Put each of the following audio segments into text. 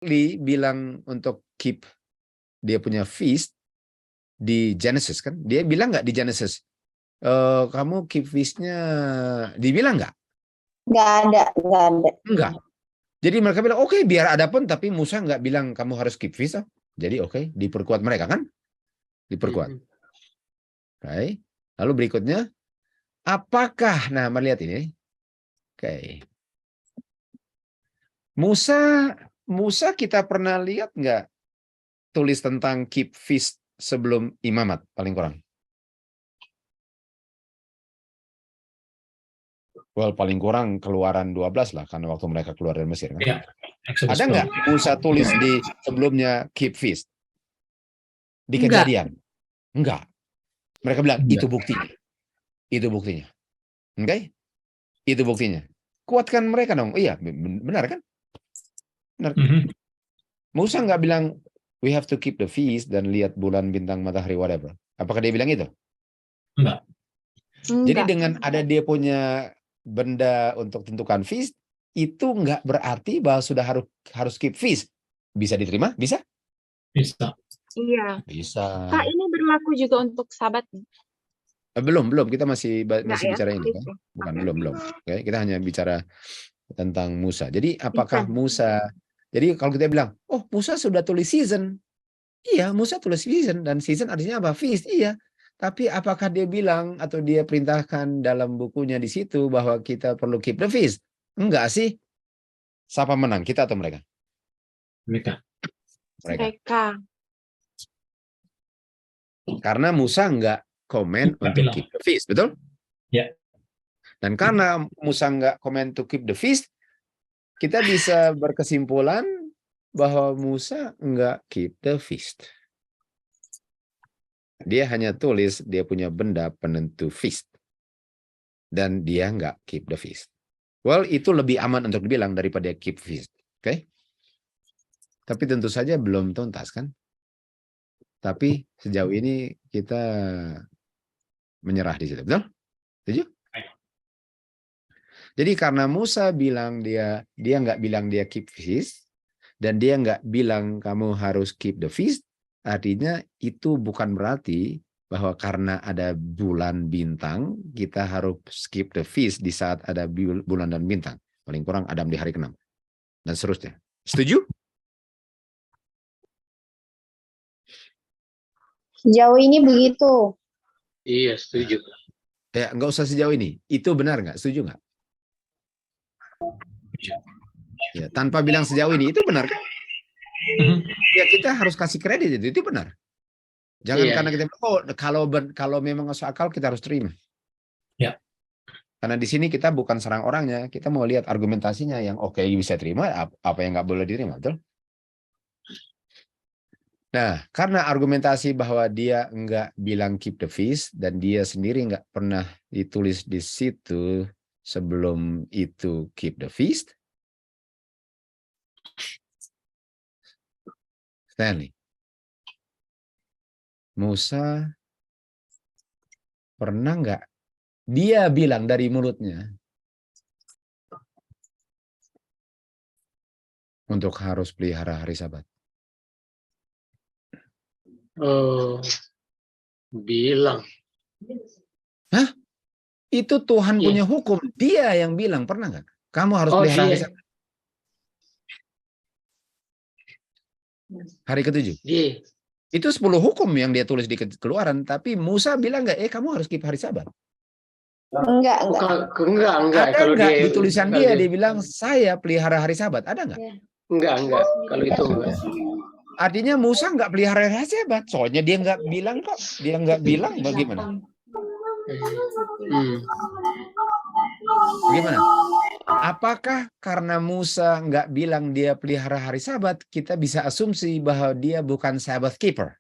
directly bilang untuk keep dia punya feast di Genesis kan? Dia bilang nggak di Genesis? Kamu keep feast-nya, dibilang nggak? Nggak ada, nggak ada. Enggak. Jadi mereka bilang, oke, biar ada pun, tapi Musa nggak bilang kamu harus keep feast. Jadi oke, diperkuat mereka kan? Diperkuat. Oke. Lalu berikutnya, apakah, nah mari lihat ini. Oke. Musa kita pernah lihat nggak tulis tentang keep feast sebelum imamat paling kurang? Well, paling kurang Keluaran 12 lah, karena waktu mereka keluar dari Mesir kan. Ya, Exodus Ada nggak Musa tulis di sebelumnya keep feast? Di Enggak. Kejadian? Enggak. Mereka bilang, Enggak. itu buktinya. Itu buktinya. Oke? Itu buktinya. Kuatkan mereka dong. Iya, benar kan? Benar. Musa nggak bilang, we have to keep the feast dan lihat bulan, bintang, matahari, whatever. Apakah dia bilang itu? Enggak. Jadi dengan ada dia punya benda untuk tentukan feast, itu nggak berarti bahwa sudah harus keep feast. Bisa diterima? Bisa? Bisa. Iya. Bisa. Kak, ini berlaku juga untuk sabat. Belum. Kita masih Enggak ya? bicara ini. Kan? Bukan, belum. Oke, kita hanya bicara tentang Musa. Jadi apakah Musa, jadi kalau kita bilang, oh Musa sudah tulis season. Iya, Musa tulis season. Dan season artinya apa? Feast. Iya. Tapi apakah dia bilang atau dia perintahkan dalam bukunya di situ bahwa kita perlu keep the feast? Enggak sih. Siapa menang? Kita atau mereka? Mereka. Mereka. Karena Musa enggak komen Nggak untuk bilang. keep the feast. Betul? Ya. Dan karena Musa enggak komen to keep the feast, kita bisa berkesimpulan bahwa Musa enggak keep the feast. Dia hanya tulis dia punya benda penentu feast. Dan dia nggak keep the feast. Well, itu lebih aman untuk dibilang daripada keep feast. Oke? Tapi tentu saja belum tuntas kan? Tapi sejauh ini kita menyerah di situ. Betul? Setuju? Jadi karena Musa bilang dia nggak bilang dia keep feast, dan dia nggak bilang kamu harus keep the feast, artinya itu bukan berarti bahwa karena ada bulan bintang, kita harus skip the feast di saat ada bulan dan bintang. Paling kurang Adam di hari ke-6. Dan seterusnya. Setuju? Sejauh ini begitu. Iya, setuju. Ya, nggak usah sejauh ini. Itu benar nggak? Setuju nggak? Ya, tanpa bilang sejauh ini, itu benar kan? Ya, kita harus kasih kredit itu benar. Jangan Iya, karena kita kalau memang masuk akal kita harus terima. Ya. Karena di sini kita bukan serang orangnya, kita mau lihat argumentasinya yang oke bisa terima, apa yang nggak boleh diterima, betul? Nah, karena argumentasi bahwa dia nggak bilang keep the feast dan dia sendiri nggak pernah ditulis di situ sebelum itu keep the feast. Stanley, Musa pernah nggak dia bilang dari mulutnya untuk harus pelihara hari Sabat? oh, bilang. Hah? Itu Tuhan Iya. punya hukum. Dia yang bilang, pernah nggak? Kamu harus Oh, pelihara hari dia. Sabat. Hari ke-7. Iya. Itu 10 hukum yang dia tulis di Keluaran. Tapi Musa bilang nggak, kamu harus keep hari Sabat. Enggak. Enggak. Ada Kalau nggak dia, di tulisan kalau dia bilang, saya pelihara hari Sabat? Ada nggak? enggak. Kalau itu enggak. Artinya Musa nggak pelihara hari Sabat. Soalnya dia nggak bilang kok. Dia nggak bilang bagaimana? Bagaimana? Apakah karena Musa nggak bilang dia pelihara hari Sabat, kita bisa asumsi bahwa dia bukan Sabbath keeper?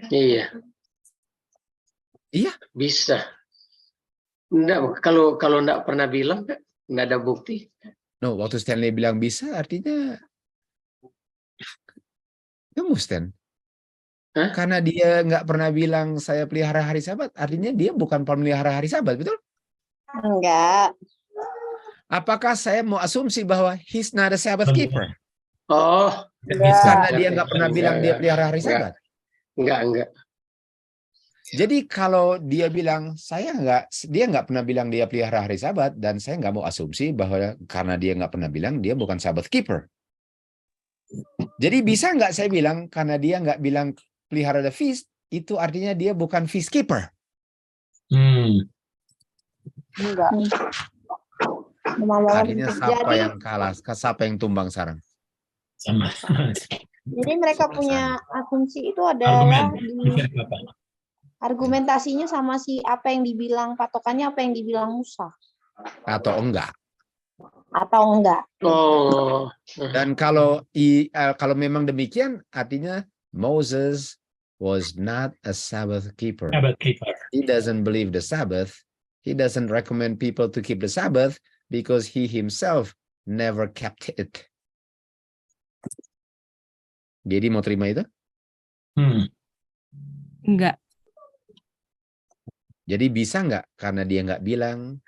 Iya. Iya. Bisa. Enggak, kalau enggak pernah bilang, enggak ada bukti. No, waktu Stanley bilang bisa, artinya kamu Stan. Hah? Karena dia nggak pernah bilang saya pelihara hari Sabat, artinya dia bukan pemelihara hari Sabat, betul? Enggak. Apakah saya mau asumsi bahwa he's not a Sabbath keeper? Oh, Karena dia nggak pernah bilang dia pelihara hari Sabat. enggak. Jadi kalau dia bilang dia nggak pernah bilang dia pelihara hari Sabat, dan saya nggak mau asumsi bahwa karena dia nggak pernah bilang dia bukan Sabbath keeper. Jadi bisa nggak saya bilang karena dia nggak bilang pelihara the feast, itu artinya dia bukan feast keeper? Enggak. Artinya siapa yang kalah, siapa yang tumbang sekarang? Sama. Jadi mereka punya asumsi itu adalah Argumen. argumentasinya sama si apa yang dibilang patokannya apa yang dibilang Musa Atau enggak? atau enggak. Oh. Dan kalau memang demikian, artinya Moses was not a Sabbath keeper. Sabbath keeper. He doesn't believe the Sabbath. He doesn't recommend people to keep the Sabbath because he himself never kept it. Jadi mau terima itu? Enggak. Jadi bisa nggak karena dia nggak bilang,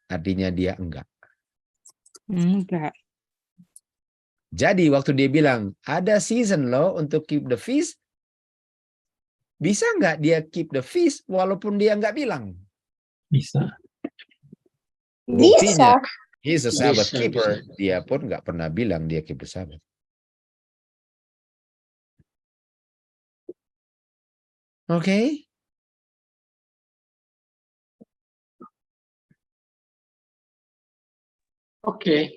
artinya dia enggak? Enggak. Jadi waktu dia bilang, ada season loh untuk keep the feast, bisa nggak dia keep the feast walaupun dia nggak bilang? Bisa. Buktinya, he's a Sabbath Bisa, keeper, bisa. dia pun nggak pernah bilang dia keep the Sabbath. Oke. Oke.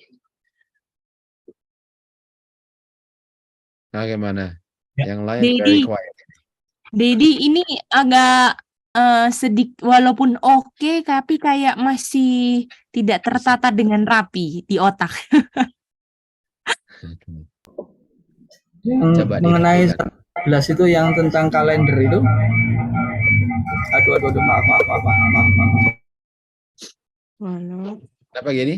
Nah, gimana? Ya. Yang lain Dedi. very quiet. Dedi ini agak sedikit walaupun oke, tapi kayak masih tidak tertata dengan rapi di otak. Yang Coba mengenai dirapikan. 11 itu yang tentang kalender itu. Aduh, maaf. Kenapa gini?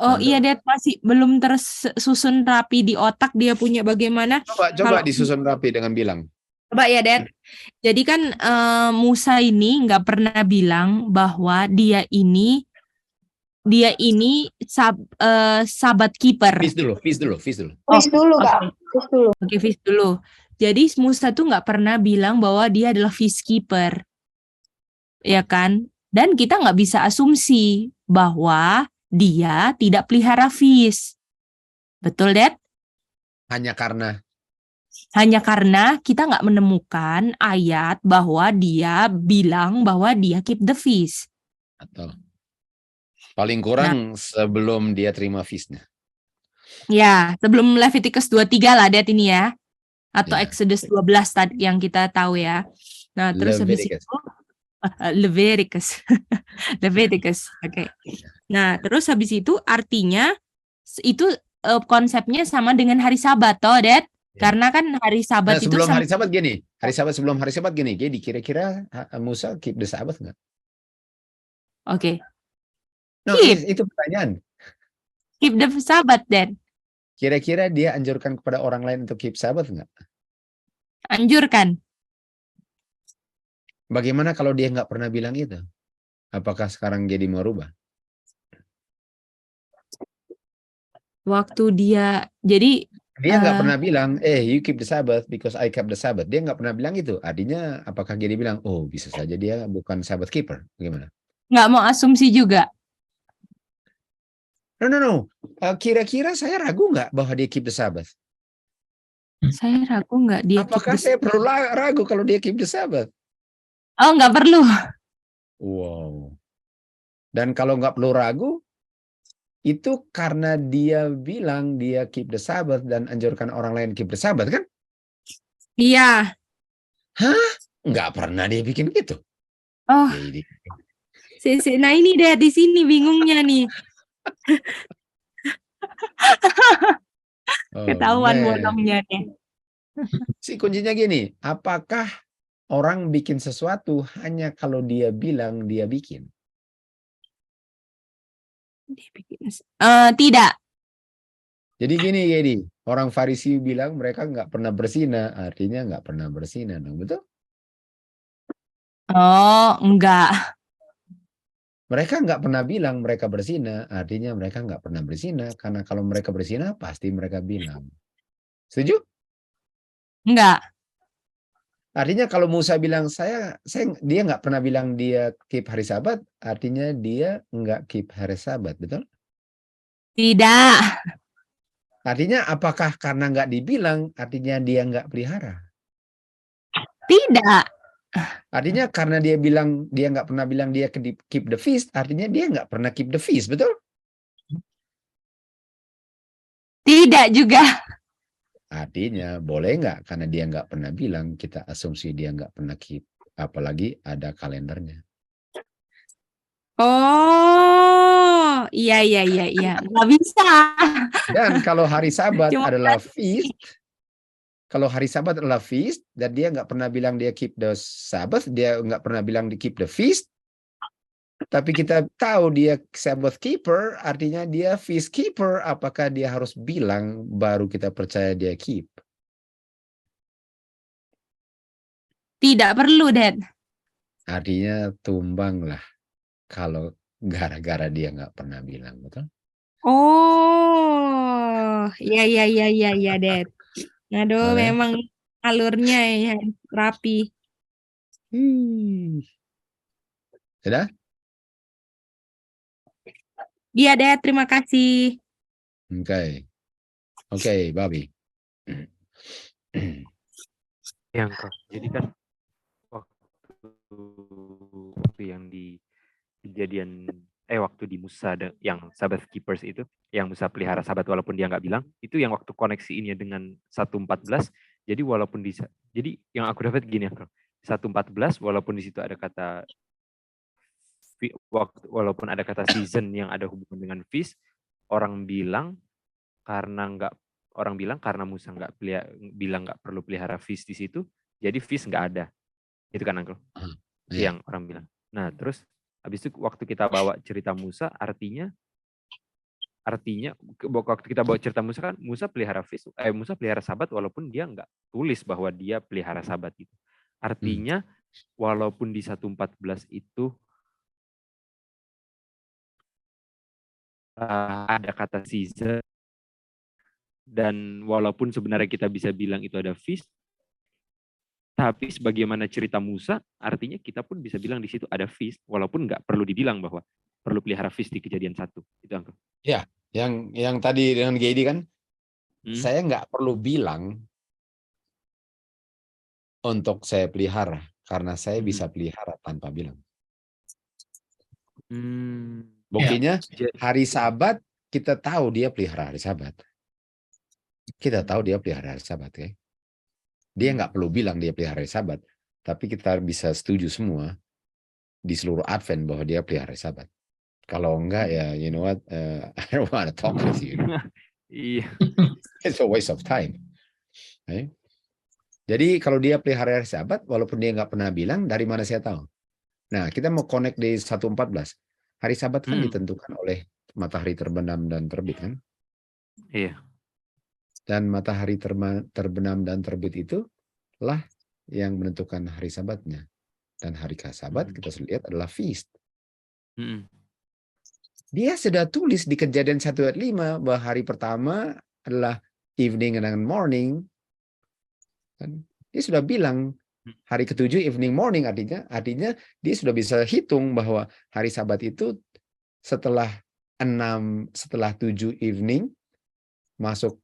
Oh iya, Dad, masih belum tersusun rapi di otak dia punya bagaimana. Coba Kalau- disusun rapi dengan bilang. Coba ya, Dad. Jadi kan Musa ini nggak pernah bilang bahwa dia ini Sabat keeper. Feast dulu. Wis dulu, Kak. Wis dulu. Oke, feast dulu. Jadi Musa tuh nggak pernah bilang bahwa dia adalah feast keeper, ya kan? Dan kita nggak bisa asumsi bahwa dia tidak pelihara feast. Betul, Dad? Hanya karena Kita nggak menemukan ayat bahwa dia bilang bahwa dia keep the feast. atau paling kurang sebelum dia terima feast-nya. Ya, sebelum Leviticus 23 lah, Dad, ini ya. Atau Ya. Exodus 12 tadi yang kita tahu ya. Nah, terus habis Leviticus. itu Leviticus. Oke. Nah, terus habis itu artinya itu konsepnya sama dengan hari Sabat, toh, Dad? Karena kan hari Sabat Nah, itu sebelum hari Sabat gini. Sebelum hari Sabat gini. Jadi kira-kira Musa keep the Sabbath nggak? Oke. No, Keep. itu pertanyaan. Keep the Sabat, Dad. Kira-kira dia anjurkan kepada orang lain untuk keep Sabbath nggak? Anjurkan. Bagaimana kalau dia nggak pernah bilang itu? Apakah sekarang jadi mau rubah? Waktu dia jadi Dia nggak pernah bilang, you keep the Sabbath because I kept the Sabbath. Dia nggak pernah bilang itu. Artinya apakah dia bilang, oh bisa saja dia bukan Sabbath keeper? Bagaimana? nggak mau asumsi juga. No. Kira-kira saya ragu nggak bahwa dia keep the Sabbath? Saya ragu nggak dia Apakah keep the- saya perlu ragu kalau dia keep the Sabbath? Oh, nggak perlu. Wow. Dan kalau nggak perlu ragu, itu karena dia bilang dia keep the Sabbath dan anjurkan orang lain keep the Sabbath, kan? Iya. Nggak pernah dia bikin gitu. Oh, Jadi, nah ini deh di sini bingungnya nih. Ketahuan man. bolongnya deh. Si kuncinya gini, apakah orang bikin sesuatu hanya kalau dia bilang dia bikin? Tidak. Jadi gini, orang Farisi bilang mereka nggak pernah berzina, artinya nggak pernah berzina, dong, betul? Oh, enggak. Mereka nggak pernah bilang mereka berzina, artinya mereka nggak pernah berzina. Karena kalau mereka berzina, pasti mereka bilang. Setuju? Enggak. Artinya kalau Musa bilang dia nggak pernah bilang dia keep hari Sabat, artinya dia nggak keep hari Sabat, betul? Tidak. Artinya apakah karena nggak dibilang, artinya dia nggak pelihara? Tidak. Artinya karena dia nggak pernah bilang dia keep the feast, artinya dia nggak pernah keep the feast, betul? Tidak juga. Artinya boleh nggak karena dia nggak pernah bilang, kita asumsi dia nggak pernah keep, apalagi ada kalendernya. Oh, iya. Nggak bisa. Dan kalau hari Sabat Cuma adalah feast, dan dia nggak pernah bilang dia keep the Sabbath, dia nggak pernah bilang di keep the feast, tapi kita tahu dia Sabbath keeper, artinya dia feast keeper. Apakah dia harus bilang baru kita percaya dia keep? tidak perlu, Dad. Artinya tumbang lah kalau gara-gara dia nggak pernah bilang, betul? Oh, iya, Dad. Aduh, Boleh? memang alurnya ya rapi. Sudah? Iya, Dad, terima kasih. Oke, Bobby. Yang jadi kan waktu yang di kejadian waktu di Musa yang Sabbath Keepers itu, yang Musa pelihara Sabat walaupun dia nggak bilang, itu yang waktu koneksi ini dengan 1:14. Jadi walaupun jadi yang aku dapat gini, 1:14 walaupun di situ ada kata walaupun ada kata season yang ada hubungan dengan feast, orang bilang karena Musa nggak bilang nggak perlu pelihara feast di situ, jadi feast nggak ada. Itu kan, Uncle? Iya. Yang orang bilang. Nah, terus habis itu waktu kita bawa cerita Musa, artinya waktu kita bawa cerita Musa kan Musa pelihara Sabat walaupun dia nggak tulis bahwa dia pelihara Sabat gitu. Artinya walaupun di 1:14 itu ada kata season, dan walaupun sebenarnya kita bisa bilang itu ada feast, tapi sebagaimana cerita Musa, artinya kita pun bisa bilang di situ ada feast, walaupun nggak perlu dibilang bahwa perlu pelihara feast di Kejadian 1. Itu, Uncle. Ya, yang tadi dengan Gedi kan, saya nggak perlu bilang untuk saya pelihara, karena saya bisa pelihara tanpa bilang. Buktinya hari Sabat kita tahu dia pelihara hari Sabat. Kita tahu dia pelihara hari Sabat, ya. Dia nggak perlu bilang dia pelihara hari Sabat, tapi kita bisa setuju semua di seluruh Advent bahwa dia pelihara hari Sabat. Kalau enggak ya, you know what, I don't want to talk with you. Iya. It's a waste of time. Okay? Jadi kalau dia pelihara hari Sabat, walaupun dia nggak pernah bilang, dari mana saya tahu? Nah, kita mau connect di 1:14. Hari Sabat kan ditentukan oleh matahari terbenam dan terbit, kan? Iya. Dan matahari terbenam dan terbit itu lah yang menentukan hari Sabatnya. Dan hari Sabat kita sudah lihat adalah feast. Dia sudah tulis di Kejadian 1:5 bahwa hari pertama adalah evening and morning. Dia sudah bilang hari ke-7 evening morning, artinya dia sudah bisa hitung bahwa hari Sabat itu setelah 7 evening masuk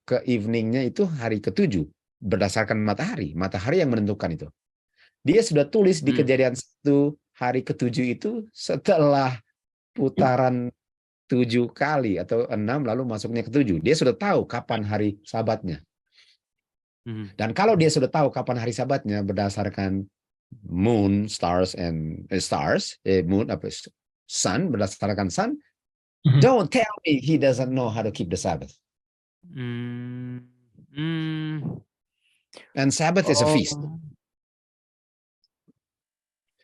ke eveningnya itu hari ke-7 berdasarkan matahari yang menentukan itu. Dia sudah tulis di Kejadian 1 hari ke-7 itu setelah putaran 7 kali atau 6 lalu masuknya ke-7. Dia sudah tahu kapan hari Sabatnya. Dan kalau dia sudah tahu kapan hari Sabatnya berdasarkan moon, sun, berdasarkan sun, don't tell me he doesn't know how to keep the Sabbath. And Sabbath is a feast.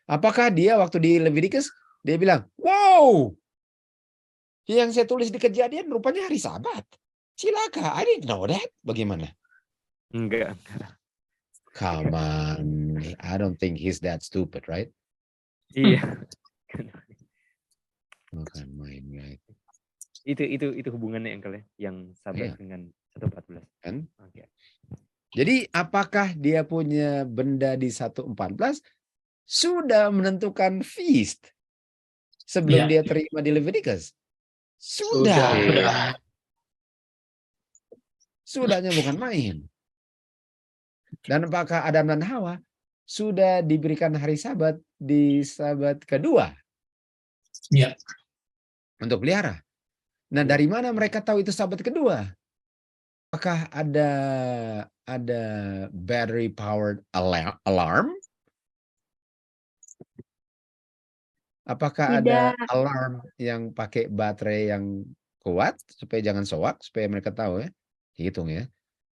Apakah dia waktu di Leviticus dia bilang, wow, yang saya tulis di Kejadian rupanya hari Sabat. Silakan, I didn't know that. Bagaimana? Enggak. Come on, I don't think he's that stupid, right? Iya. Bukan main, guys. Itu hubungannya Uncle ya, yang sahabat Iya. dengan 114. Kan? Oke. Jadi apakah dia punya benda di 114 sudah menentukan feast sebelum Iya. dia terima di Leviticus? Sudah. Sudahnya bukan main. Dan apakah Adam dan Hawa sudah diberikan hari Sabat di Sabat kedua Iya. untuk pelihara? Nah, dari mana mereka tahu itu Sabat kedua? Apakah ada battery powered alarm? Apakah ada Tidak. alarm yang pakai baterai yang kuat supaya jangan soak, supaya mereka tahu ya? Hitung ya.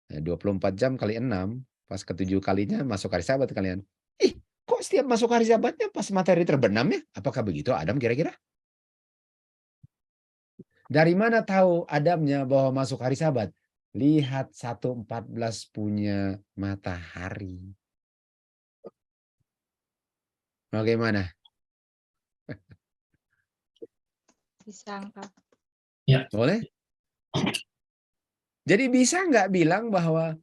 24 jam kali 6, pas ke-7 kalinya masuk hari Sabat kalian. Ih, kok setiap masuk hari Sabatnya pas matahari terbenam ya? Apakah begitu Adam kira-kira? Dari mana tahu Adamnya bahwa masuk hari Sabat? Lihat 114 punya matahari. Bagaimana? Bisa, Uncle. Boleh? Jadi bisa nggak bilang bahwa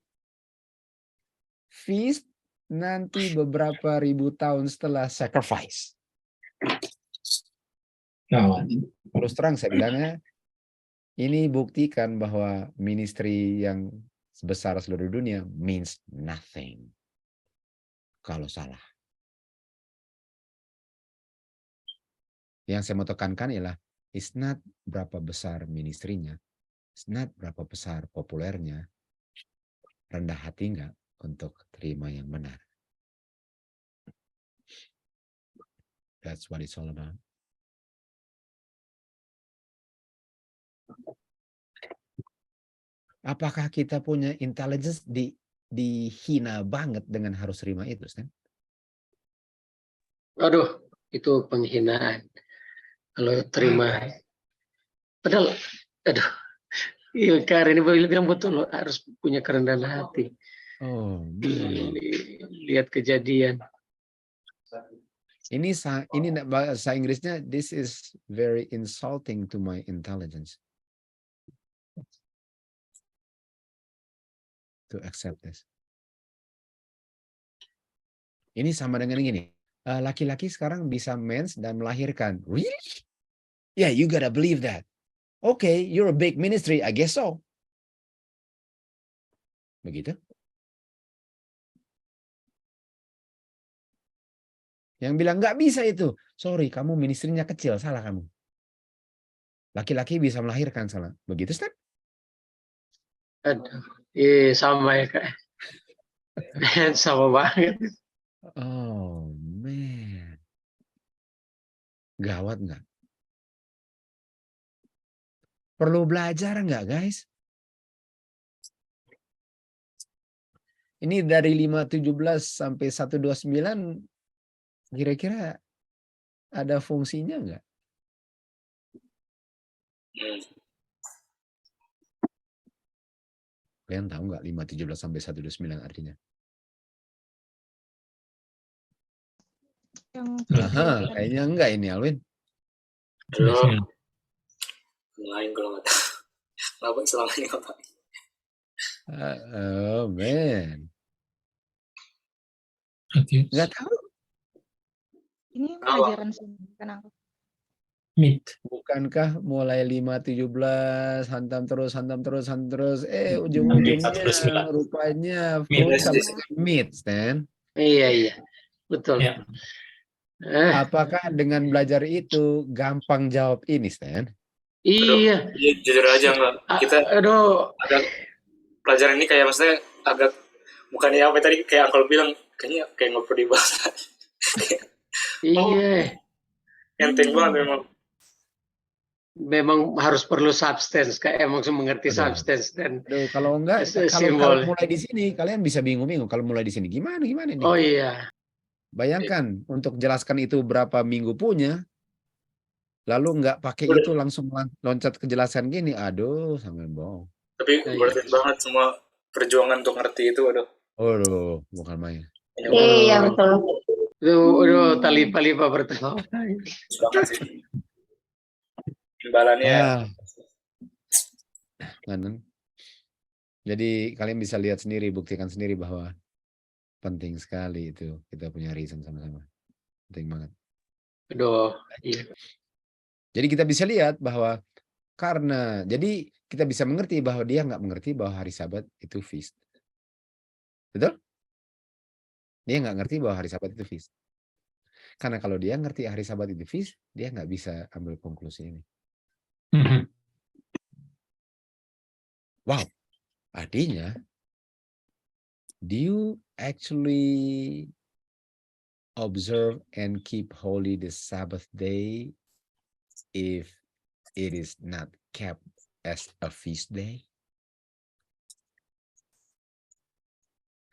feast nanti beberapa ribu tahun setelah sacrifice? Kawan. Terus terang saya bilangnya, ini buktikan bahwa ministry yang sebesar seluruh dunia means nothing kalau salah. Yang saya mau tekankan ialah it's not berapa besar ministrinya, it's not berapa besar populernya, rendah hati nggak untuk terima yang benar. That's what it's all about. Apakah kita punya intelligence dihina banget dengan harus terima itu, Stan? Aduh, itu penghinaan. Kalau terima. Padahal, aduh, Ilkar ini bilang betul loh, harus punya kerendahan hati. Oh, Lihat kejadian. ini bahasa Inggrisnya, this is very insulting to my intelligence to accept this. Ini sama dengan gini, laki-laki sekarang bisa mens dan melahirkan. Really? Yeah, you gotta believe that. Okay, you're a big ministry, I guess so. Begitu. Yang bilang nggak bisa itu, sorry, kamu ministrinya kecil, salah kamu. Laki-laki bisa melahirkan, salah. Begitu, Stan? Aduh, sama ya Kak. Sama banget. Oh, man. Gawat nggak? Perlu belajar nggak, guys? Ini dari 5:17 sampai 1:29, kira-kira ada fungsinya nggak? Kalian tahu nggak 5:17 sampai 1:29 artinya? Aha, kayaknya enggak ini, Alwin. Biasanya. Lain kalau nggak tahu. Kenapa selama ini ngapain? Oh, man. Berarti Nggak tahu. Ini pelajaran sendiri kan, Uncle? meet. Bukankah mulai 5:17 hantam terus Sampai ujung-ujungnya 1:29. rupanya Meet, fruit sama yes. meat, Stan. Iya. Betul. Ya. Apakah dengan belajar itu gampang jawab ini, Stan? Iya. Iya, jujur aja nggak. Kita Aduh. agak pelajaran ini kayak maksudnya agak bukannya apa tadi kayak Uncle bilang kayaknya kayak nggak perlu dibahas. Iya. Enteng banget memang. Memang harus perlu substance, kayak emang mengerti Aduh. substance dan Kalau enggak, Simbol. kalau mulai di sini kalian bisa bingung-bingung. Kalau mulai di sini gimana nih? oh iya. Bayangkan untuk jelaskan itu berapa minggu punya, lalu nggak pakai itu langsung loncat ke jelasan gini, aduh, sampai bohong. Tapi worth it banget semua perjuangan untuk ngerti itu, aduh. Aduh, bukan main. Iya, betul. Aduh, tali-tali bertawa. Banget sih. Imbalannya jadi kalian bisa lihat sendiri, buktikan sendiri bahwa penting sekali itu kita punya reason sama-sama. Penting banget. Aduh, iya. Jadi kita bisa lihat bahwa jadi kita bisa mengerti bahwa dia nggak mengerti bahwa hari Sabat itu feast. Betul? Dia nggak ngerti bahwa hari Sabat itu feast. Karena kalau dia ngerti hari Sabat itu feast, dia nggak bisa ambil konklusi ini. Wow, artinya, do you actually observe and keep holy the Sabbath day if it is not kept as a feast day?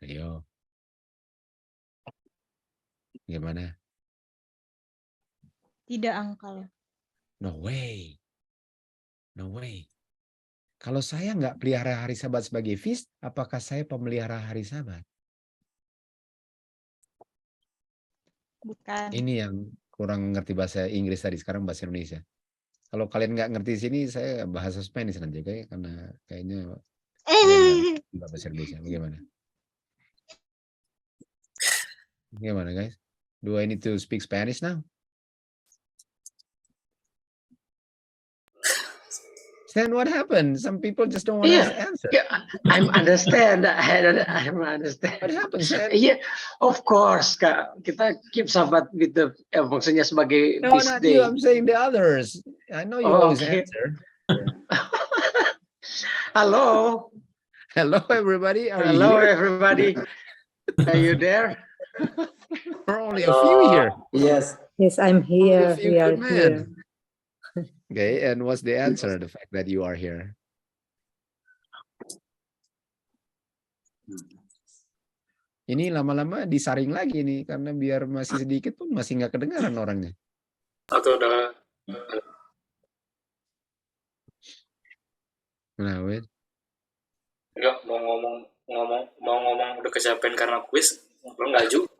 Ayo. Gimana? Tidak, Uncle. No way. No way. Kalau saya nggak pelihara hari Sabat sebagai feast, apakah saya pemelihara hari Sabat? Bukan. Ini yang kurang ngerti bahasa Inggris tadi, sekarang bahasa Indonesia. Kalau kalian nggak ngerti sini, saya bahasa Spanish nanti, kayak karena kayaknya bahasa Indonesia. Bagaimana? Bagaimana, guys? Do I need to speak Spanish now? Then what happened? Some people just don't want to answer. Yeah, I understand. I understand. What happened, Stan? Yeah, of course, Kak. Kita keep Sabat with the maksudnya sebagai No, feast not day. you. I'm saying the others. I know you always answer. Hello. Hello, everybody. Hello, everybody. Are you there? We're only a few here. Yes. Yes, I'm Only a here. few We are good men. here. Okay, and what's the answer? The fact that you are here. Ini lama-lama disaring lagi nih, karena biar masih sedikit pun masih nggak kedengaran orangnya. atau udah Nah, wait. enggak mau ngomong udah kecapean karena kuis, enggak juga.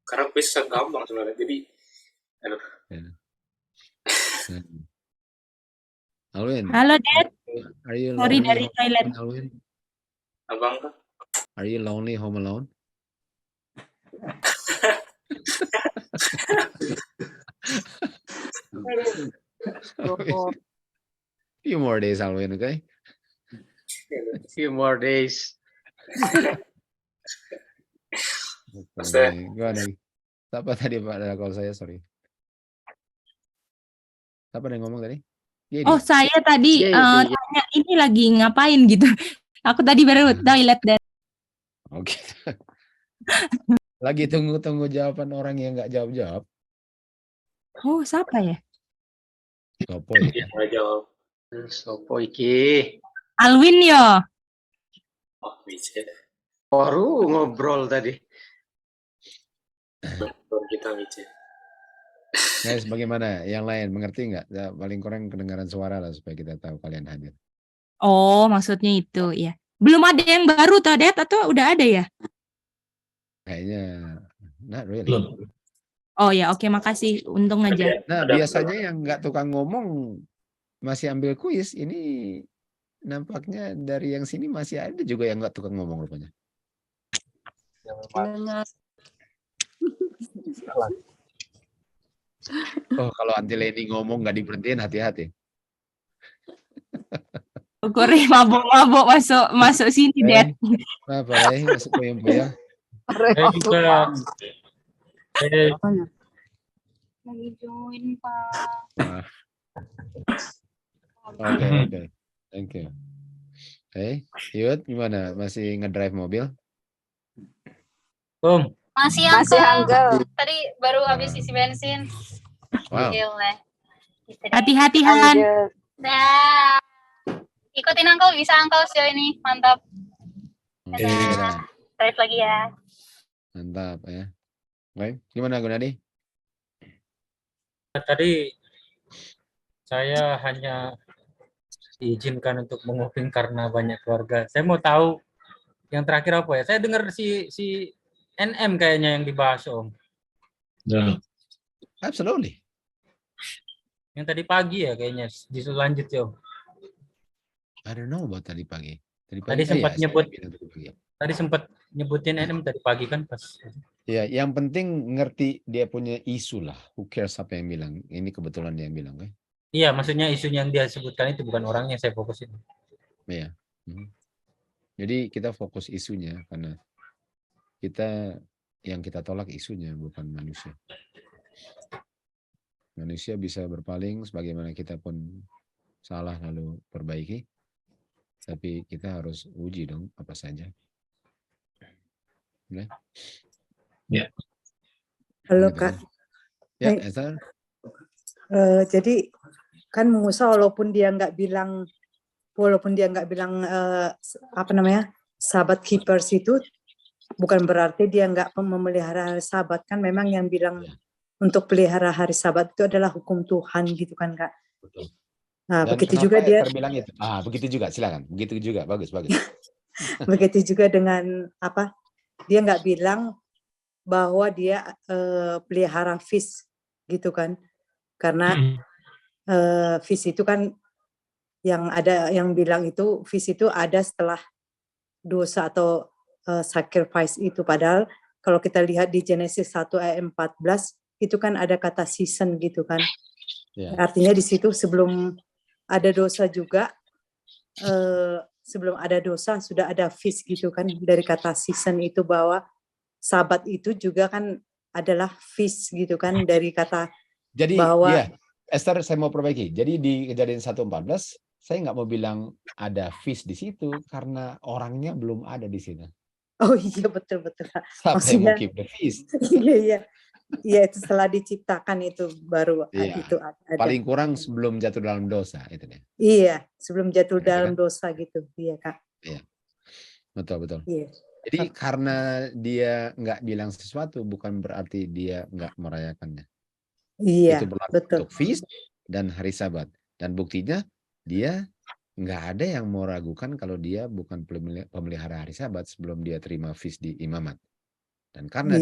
Karena kuis gampang sebenarnya. Jadi aduh. Alwin. Halo, Dad. Are you Sorry, lonely dari home Thailand. alone, Alwin? Abang tuh. Are you lonely home alone? Few more days, Alwin, okay? Few more days. Gimana? Siapa tadi pada call saya, sorry. Siapa yang ngomong tadi? Oh, saya tadi tanya ini lagi ngapain gitu. Aku tadi baru toilet dan. Oke. Lagi tunggu jawaban orang yang nggak jawab. Oh, siapa ya? Sopo ya? Nggak jawab. Sopo iki? Alwin yo. Oh, Wice. Baru ngobrol tadi. Baru kita Wice. Guys, bagaimana? Yang lain mengerti nggak? Ya, paling kurang kedengaran suara lah supaya kita tahu kalian hadir. Oh, maksudnya itu ya. Belum ada yang baru toh, Dad, atau udah ada ya? Kayaknya not really. Oh ya, oke, makasih. Untung aja. Nah, biasanya yang nggak tukang ngomong masih ambil kuis. Ini nampaknya dari yang sini masih ada juga yang nggak tukang ngomong rupanya. Oh, kalau Auntie Lady ngomong nggak diberhentiin, hati-hati. Kore mabok-mabok masuk sini, Dad. Apa ya? Masuk poyong-poyong. Lagi join, Pak. Oke. Thank you. Yud, gimana? Masih ngedrive mobil? Masih Uncle. Tadi baru habis isi bensin. Wow. Hati-hati, Han. Dah. Ikutin Uncle, bisa Uncle sejauh ini. Mantap. Oke. Drive lagi ya. Mantap ya. Oke, gimana Gunadi? Tadi saya hanya diizinkan untuk menguping karena banyak keluarga. Saya mau tahu yang terakhir apa ya? Saya dengar si NM kayaknya yang dibahas, Om. Yeah. Absolutely. Yang tadi pagi ya kayaknya. Lanjut yo. I don't know about tadi pagi. Tadi sempat saya nyebut. bilang tadi pagi. Tadi sempat nyebutin Adam tadi pagi kan pas. Ya, yang penting ngerti dia punya isu lah. Who cares apa yang bilang? Ini kebetulan dia yang bilang kan? Iya, maksudnya isunya yang dia sebutkan itu bukan orangnya saya fokusin. Iya. Jadi kita fokus isunya karena yang kita tolak isunya bukan manusia. Manusia bisa berpaling sebagaimana kita pun salah lalu perbaiki. Tapi kita harus uji dong apa saja. Okay. Ya. Halo Gitu Kak. kan? Ya, Esther. Jadi kan Musa walaupun dia nggak bilang Sabat keepers itu bukan berarti dia nggak memelihara hari Sabat, kan memang yang bilang untuk pelihara hari Sabat itu adalah hukum Tuhan gitu kan Kak. Betul. Nah, Dan begitu juga dia terbilang itu. Begitu juga, silakan. Begitu juga, bagus. begitu juga dengan dia nggak bilang bahwa dia pelihara fish gitu kan, karena fish itu kan yang bilang itu fish itu ada setelah dosa atau sacrifice itu, padahal kalau kita lihat di Genesis 1 ayat 14 itu kan ada kata season gitu kan. Artinya di situ sebelum ada dosa juga, sebelum ada dosa sudah ada fish gitu kan, dari kata season itu bahwa Sabat itu juga kan adalah fish gitu kan, dari kata jadi bahwa Esther, saya mau perbaiki. Jadi di Kejadian 1:14 saya nggak mau bilang ada fish di situ karena orangnya belum ada di situ. Oh iya betul. Siapa yang mau keep the fish? Iya itu setelah diciptakan itu baru itu ada. Paling kurang sebelum jatuh dalam dosa itu deh. Iya, sebelum jatuh Gitu dalam kan? dosa gitu. Iya, Kak. Iya. Betul. Iya. Jadi karena dia nggak bilang sesuatu bukan berarti dia nggak merayakannya. Iya, Itu berlaku betul. untuk feast dan hari Sabat. Dan buktinya dia nggak ada yang mau ragukan kalau dia bukan pemelihara hari Sabat sebelum dia terima feast di imamat. Dan karena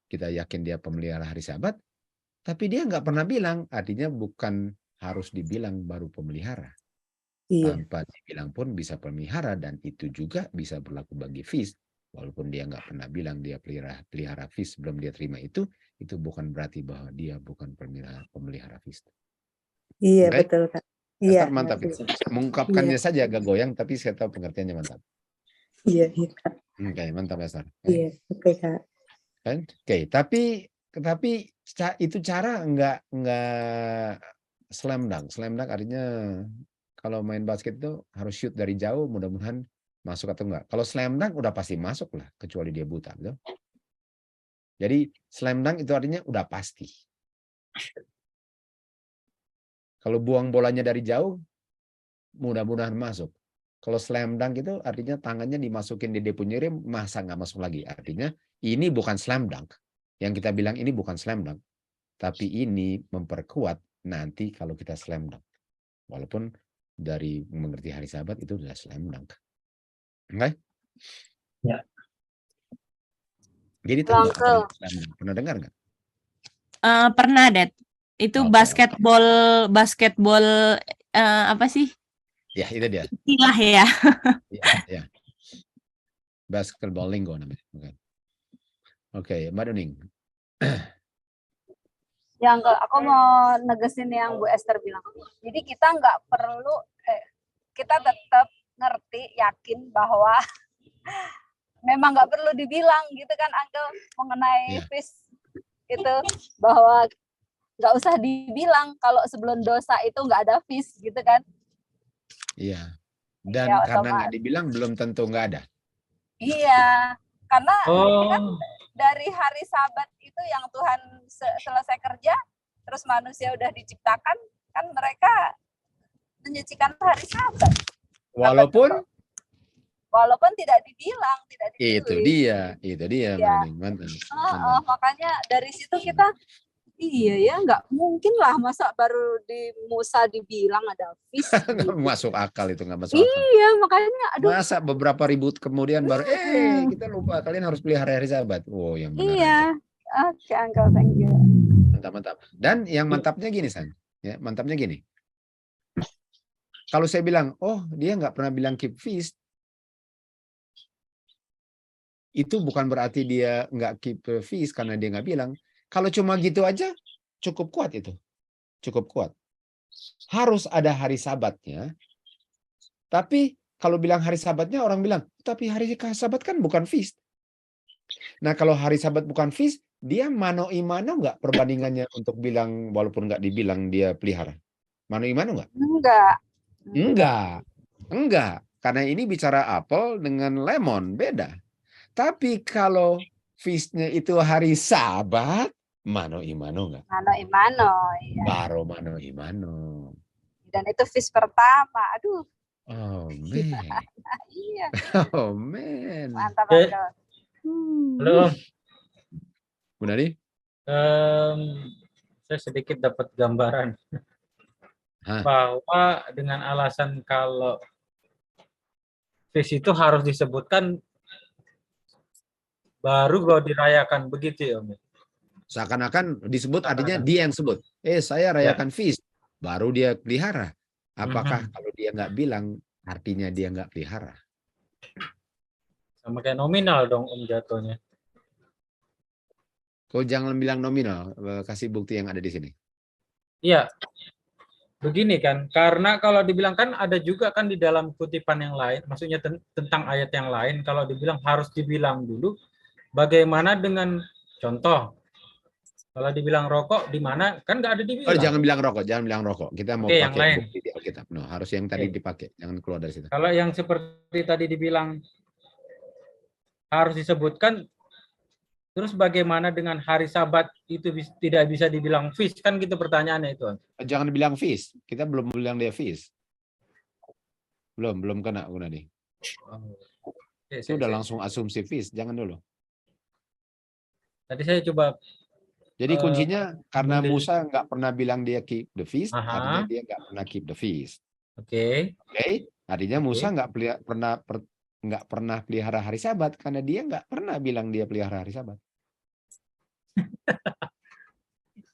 kita yakin dia pemelihara hari Sabat, tapi dia nggak pernah bilang, artinya bukan harus dibilang baru pemelihara. Tanpa dibilang pun bisa pemelihara, dan itu juga bisa berlaku bagi feast. Walaupun dia nggak pernah bilang dia pelihara feast sebelum dia terima itu bukan berarti bahwa dia bukan pemelihara feast. Iya, betul Kak. Iya, mantap. Mengungkapkannya saja agak goyang, tapi saya tahu pengertiannya mantap. Iya, Kak. Oke, mantap Esther. Iya, oke Kak. Oke, tapi itu cara nggak slam dunk. Slam dunk artinya kalau main basket itu harus shoot dari jauh, mudah-mudahan masuk atau enggak. Kalau slam dunk udah pasti masuk lah, kecuali dia buta, betul? Jadi slam dunk itu artinya udah pasti. Kalau buang bolanya dari jauh, mudah-mudahan masuk. Kalau slam dunk itu artinya tangannya dimasukin di dia punya rim, masa nggak masuk lagi. Artinya ini bukan slam dunk. Yang kita bilang ini bukan slam dunk. Tapi ini memperkuat nanti kalau kita slam dunk. Walaupun dari mengerti hari Sabat itu sudah slam dunk. Oke? Ya. Jadi tahu nggak slam dunk? Pernah dengar nggak? Pernah, Dad. Itu basketball apa sih? Ya, itu dia. Istilah ya. Ya. Basketball lingo namanya. Oke, Mbak Nuning. Ya enggak, aku mau negesin yang Bu Esther bilang. Jadi kita nggak perlu, kita tetap ngerti, yakin bahwa memang nggak perlu dibilang gitu kan, Uncle, mengenai fish itu, bahwa nggak usah dibilang kalau sebelum dosa itu nggak ada fish gitu kan. Iya. Dan karena nggak dibilang belum tentu nggak ada. Iya, karena kan dari hari Sabat itu yang Tuhan selesai kerja, terus manusia udah diciptakan, kan mereka menyucikan hari Sabat. Walaupun tidak dibilang, tidak ditulis. Itu dia. Ya. Mantap. Makanya dari situ kita, iya ya, nggak mungkin lah masa baru di Musa dibilang ada fish. Nggak masuk akal itu, nggak masuk akal. Iya, makanya aduh. Masa beberapa ribu kemudian baru kita lupa kalian harus pelihara hari Sabat. Oh, yang benar. Iya. Oke, Uncle, thank you. Mantap. Dan yang mantapnya gini, San. Ya, mantapnya gini. Kalau saya bilang, oh dia nggak pernah bilang keep feast, itu bukan berarti dia nggak keep feast karena dia nggak bilang. Kalau cuma gitu aja, cukup kuat itu. Cukup kuat. Harus ada hari Sabatnya. Tapi kalau bilang hari Sabatnya, orang bilang, tapi hari Sabat kan bukan feast. Nah, kalau hari Sabat bukan feast, dia mano imano nggak perbandingannya untuk bilang, walaupun nggak dibilang dia pelihara? Mano imano nggak? Enggak. Karena ini bicara apel dengan lemon, beda. Tapi kalau feast-nya itu hari Sabat, mano imano nggak? Mano imano, iya. Baru mano imano. Dan itu feast pertama. Aduh. Oh, man. Iya. Oh, man. Mantap, Uncle. Halo, Bu Nadi? Saya sedikit dapat gambaran bahwa dengan alasan kalau feast itu harus disebutkan baru kalau dirayakan, begitu ya, Om? Seakan-akan disebut artinya dia yang sebut. Saya rayakan feast. Baru dia pelihara. Apakah kalau dia nggak bilang, artinya dia nggak pelihara? Sama kayak nominal dong, Om, jatuhnya. Kau jangan bilang nominal. Kasih bukti yang ada di sini. Iya. Begini kan, karena kalau dibilang kan ada juga kan di dalam kutipan yang lain, maksudnya tentang ayat yang lain, kalau dibilang harus dibilang dulu, bagaimana dengan contoh? Kalau dibilang rokok, di mana? Kan nggak ada dibilang. Oh, jangan bilang rokok. Kita mau yang pakai lain. bukti di Alkitab. No, harus yang tadi dipakai. Jangan keluar dari situ. Kalau yang seperti tadi dibilang harus disebutkan, terus bagaimana dengan hari Sabat itu tidak bisa dibilang feast? Kan gitu pertanyaannya itu. Jangan bilang feast. Kita belum bilang dia feast. Belum kena Gunadi. Itu udah langsung asumsi feast. Jangan dulu. Tadi saya coba. Jadi kuncinya karena Musa nggak pernah bilang dia keep the feast, artinya dia nggak pernah keep the feast. Oke. Artinya Musa nggak pernah pelihara hari Sabat karena dia nggak pernah bilang dia pelihara hari Sabat.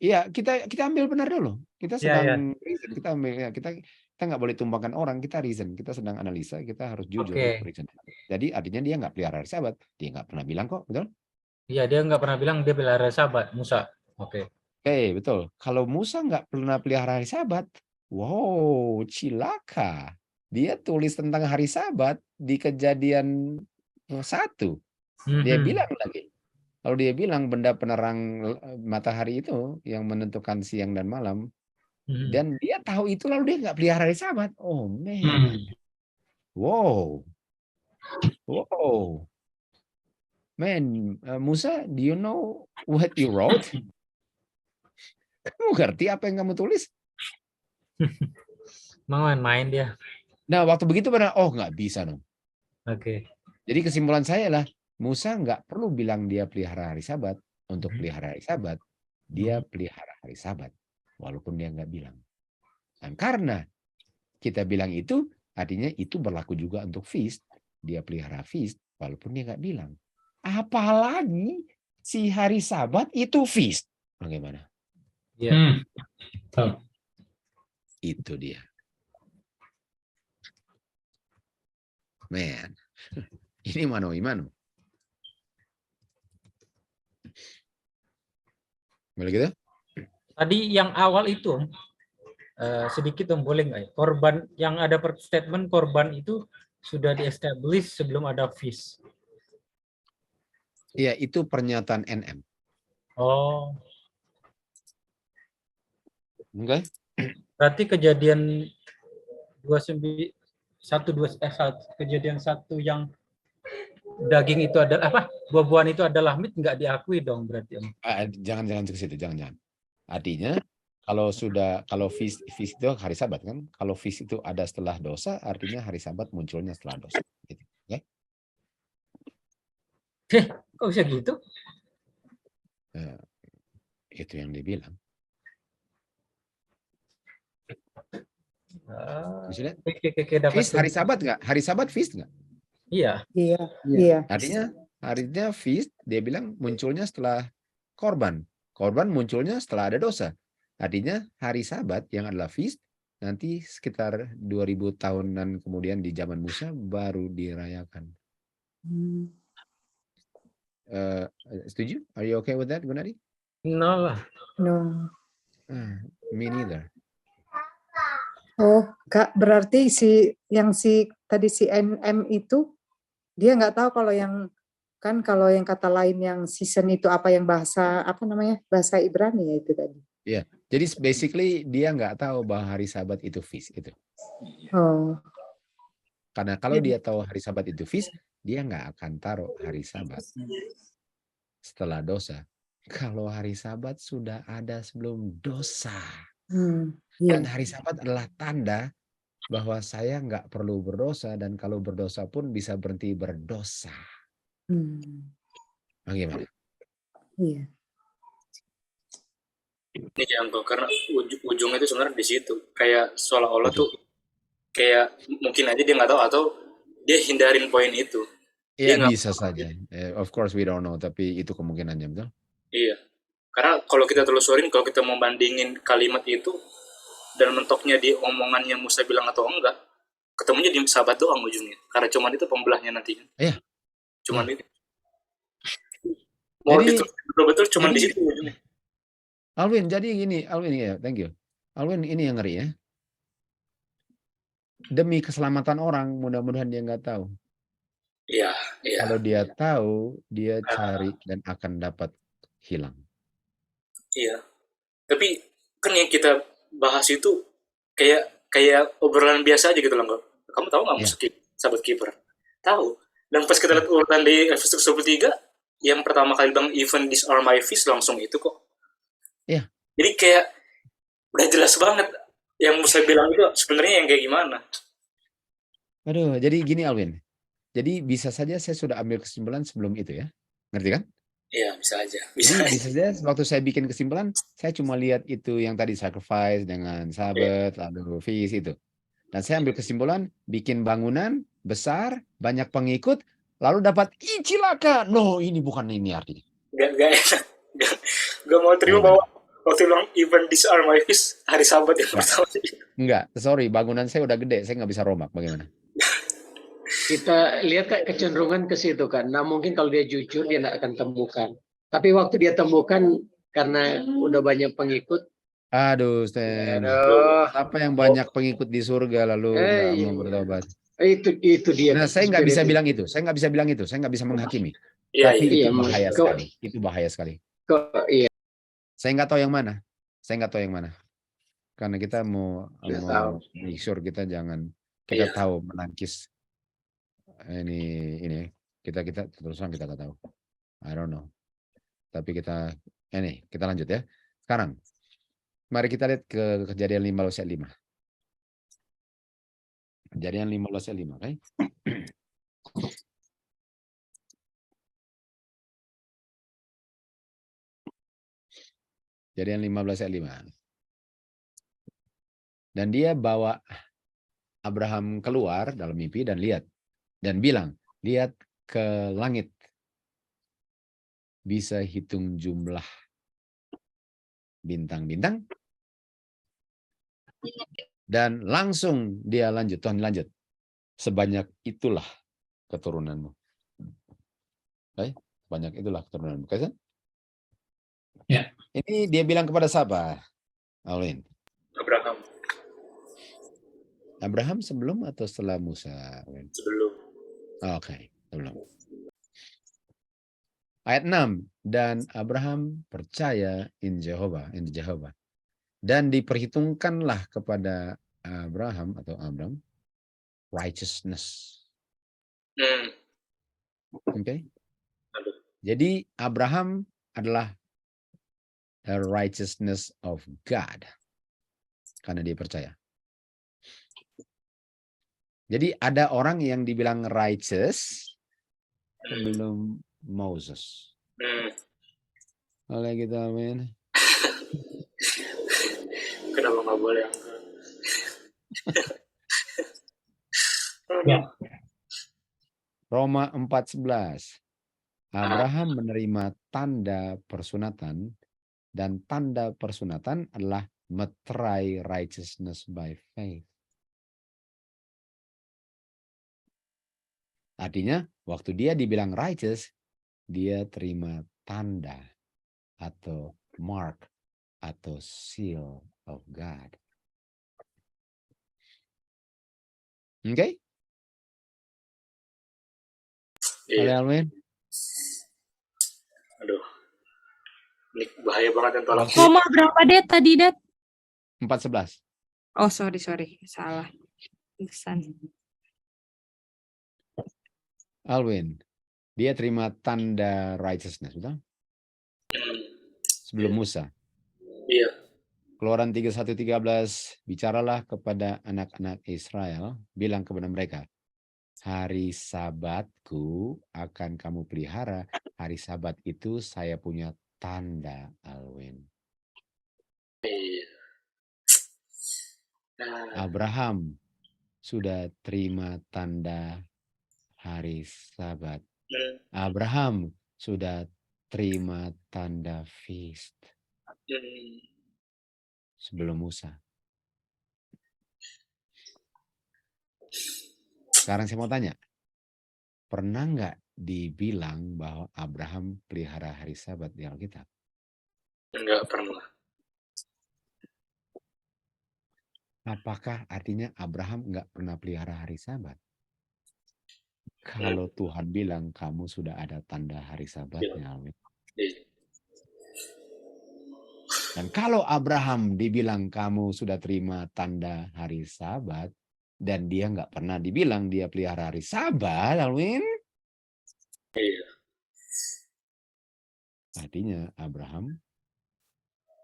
Iya, kita ambil benar dulu. Kita sedang reason, kita nggak boleh tumbangkan orang, kita reason, kita sedang analisa, kita harus jujur. Reason. Jadi artinya dia nggak pelihara hari Sabat, dia nggak pernah bilang kok, betul? Iya, dia nggak pernah bilang dia pelihara Sabat, Musa. Oke, betul. Kalau Musa nggak pernah pelihara hari Sabat, wow, cilaka. Dia tulis tentang hari Sabat di Kejadian 1. Dia bilang lagi. Kalau dia bilang benda penerang matahari itu yang menentukan siang dan malam, dan dia tahu itu lalu dia nggak pelihara hari Sabat. Oh, man. Wow. Man, Musa, do you know what you wrote? Kamu ngerti apa yang kamu tulis? Mau main-main dia. Nah, waktu begitu benar, nggak bisa dong. Oke. Jadi kesimpulan saya lah, Musa nggak perlu bilang dia pelihara hari Sabat. Untuk pelihara hari Sabat, dia pelihara hari Sabat. Walaupun dia nggak bilang. Dan karena kita bilang itu, artinya itu berlaku juga untuk feast. Dia pelihara feast, walaupun dia nggak bilang. Apalagi si hari Sabat itu feast. Bagaimana? Iya. Itu dia. Man. Ini mano imano. Boleh gitu? Tadi yang awal itu sedikit boleh nggak ya? Korban yang ada statement korban itu sudah di-establish sebelum ada feast. Iya, itu pernyataan NM. Oh. Oke. Berarti kejadian kejadian 1 yang daging itu adalah apa? Buah-buahan itu adalah meat, nggak diakui dong berarti. Jangan ke situ, jangan. Artinya kalau feast itu hari Sabat kan? Kalau feast itu ada setelah dosa, artinya hari Sabat munculnya setelah dosa. Gitu. Kok bisa gitu? Itu yang dibilang. Feast hari Sabat nggak? Hari Sabat feast nggak? Iya. Artinya feast dia bilang munculnya setelah korban. Korban munculnya setelah ada dosa. Artinya hari Sabat yang adalah feast nanti sekitar 2000 tahunan kemudian di zaman Musa baru dirayakan. Setuju? Are you okay with that, Gunadi? No lah. No. Me neither. Oh, Kak, berarti tadi si NM itu dia nggak tahu kalau kalau yang kata lain yang season itu apa yang bahasa Ibrani ya itu tadi. Iya, jadi basically dia nggak tahu bahwa hari Sabat itu feast itu. Oh. Karena kalau dia tahu hari Sabat itu feast, dia nggak akan taruh hari Sabat setelah dosa. Kalau hari Sabat sudah ada sebelum dosa. Dan hari Sabat adalah tanda bahwa saya nggak perlu berdosa dan kalau berdosa pun bisa berhenti berdosa. Bagaimana? Iya. Ini yang karena ujungnya itu sebenarnya di situ. Kayak seolah-olah tuh kayak mungkin aja dia nggak tahu atau dia hindarin poin itu. Iya bisa saja. Of course we don't know, tapi itu kemungkinannya, betul? Iya. Karena kalau kita telusurin, kalau kita mau bandingin kalimat itu dan mentoknya di omongannya Musa bilang atau enggak, ketemunya di Sabat doang ujungnya. Karena cuman itu pembelahnya nanti. Iya. Cuman itu. Mau betul-betul cuman di situ ujungnya. Alwin, jadi gini, Alwin ya, thank you. Alwin ini yang ngeri ya. Demi keselamatan orang, mudah-mudahan dia nggak tahu. Iya. Kalau dia tahu, dia cari dan akan dapat hilang. Iya. Tapi kan yang kita bahas itu kayak obrolan biasa aja gitu loh. Kamu tahu nggak Musa Sabat Kiper? Tahu. Dan pas kita lihat urutan di Efesus 23, yang pertama kali bilang even these are my feast langsung itu kok. Iya. Jadi kayak udah jelas banget yang Musa bilang itu sebenarnya yang kayak gimana. Aduh, jadi gini Alwin. Jadi bisa saja saya sudah ambil kesimpulan sebelum itu ya. Ngerti kan? Iya, bisa aja. Bisa saja waktu saya bikin kesimpulan, saya cuma lihat itu yang tadi sacrifice dengan Sabat, lalu feast itu. Dan saya ambil kesimpulan, bikin bangunan besar, banyak pengikut, lalu dapat cilaka. No, ini bukan ini artinya. Gak enak. Gak mau terima bahwa waktu bilang even these are my feast, hari Sabat yang pertama. Enggak, sorry, bangunan saya udah gede, saya nggak bisa romak. Bagaimana? Kita lihat Kak kecenderungan ke situ kan. Nah mungkin kalau dia jujur dia tidak akan temukan. Tapi waktu dia temukan karena udah banyak pengikut. Aduh, Stan. Apa yang banyak pengikut di surga lalu nggak mau bertobat? Itu dia. Nah, saya nggak bisa bilang itu. Saya nggak bisa bilang itu. Saya nggak bisa menghakimi. Tapi itu bahaya sekali. Itu bahaya sekali. Iya. Saya nggak tahu yang mana. Saya nggak tahu yang mana. Karena kita mau make sure kita jangan tahu menangkis ini kita terus terang kita nggak tahu. I don't know. Tapi kita lanjut ya. Sekarang mari kita lihat ke Kejadian 15 ayat 5. Kejadian 15 ayat 5, okay? Kejadian 15 ayat 5. Dan dia bawa Abraham keluar dalam mimpi dan lihat dan bilang, lihat ke langit. Bisa hitung jumlah bintang-bintang. Dan langsung dia Tuhan lanjut. Sebanyak itulah keturunanmu. Baik, banyak itulah keturunanmu. Kan? Ya. Ini dia bilang kepada siapa? Alwin. Abraham sebelum atau setelah Musa? Sebelum. Oke, sebelum. Ayat 6. Dan Abraham percaya in Jehovah. Dan diperhitungkanlah kepada Abraham atau Abram righteousness. Oke. Jadi Abraham adalah the righteousness of God. Karena dia percaya. Jadi ada orang yang dibilang righteous sebelum Moses. Oleh kita, amin. Kenapa nggak boleh? Roma 4:11. Abraham menerima tanda persunatan dan tanda persunatan adalah meterai righteousness by faith. Artinya, waktu dia dibilang righteous, dia terima tanda atau mark atau seal of God. Oke? Iya. Alwin? Aduh. Ini bahaya banget yang tolong. Koma berapa Det tadi, Det? 4:11. Oh, sorry. Salah. Pesan. Alwin, dia terima tanda righteousness, betul? Sebelum Musa. Iya. Keluaran 31:13, bicaralah kepada anak-anak Israel, bilang kepada mereka, hari Sabatku akan kamu pelihara, hari Sabat itu saya punya tanda, Alwin. Iya. Abraham sudah terima tanda hari Sabat. Abraham sudah terima tanda feast sebelum Musa. Sekarang saya mau tanya, pernah nggak dibilang bahwa Abraham pelihara hari Sabat di Alkitab? Enggak pernah. Apakah artinya Abraham nggak pernah pelihara hari Sabat? Kalau Tuhan bilang kamu sudah ada tanda hari Sabatnya, Alwin. Dan kalau Abraham dibilang kamu sudah terima tanda hari Sabat, dan dia nggak pernah dibilang dia pelihara hari Sabat, Alwin. Iya. Artinya Abraham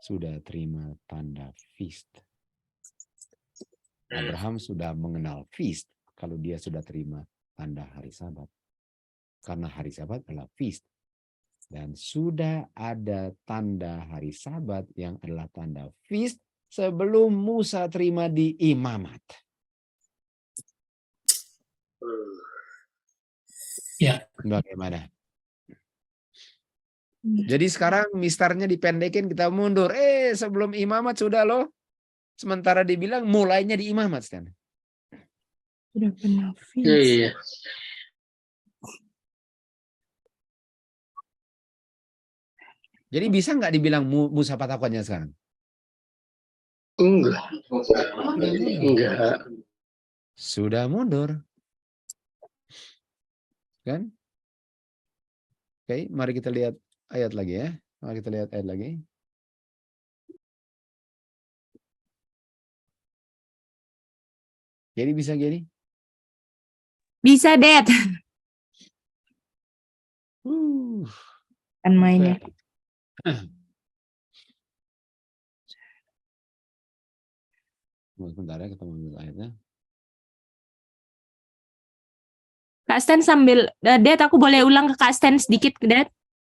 sudah terima tanda feast. Abraham sudah mengenal feast kalau dia sudah terima tanda hari Sabat. Karena hari Sabat adalah feast. Dan sudah ada tanda hari Sabat yang adalah tanda feast sebelum Musa terima di imamat. Ya. Bagaimana? Jadi sekarang misternya dipendekin, kita mundur. Sebelum imamat sudah loh. Sementara dibilang mulainya di imamat, Stan. Sudah pernah feast. Iya. Jadi bisa nggak dibilang Musa patokannya sekarang? Enggak. Enggak. Sudah mundur. Kan? Oke, mari kita lihat ayat lagi ya. Mari kita lihat ayat lagi. Jadi bisa gini? Bisa, Det. Kan mainnya. Sebentar ya, kita ambil ayatnya. Kak Stan sambil, Det, aku boleh ulang ke Kak Stan sedikit, Det?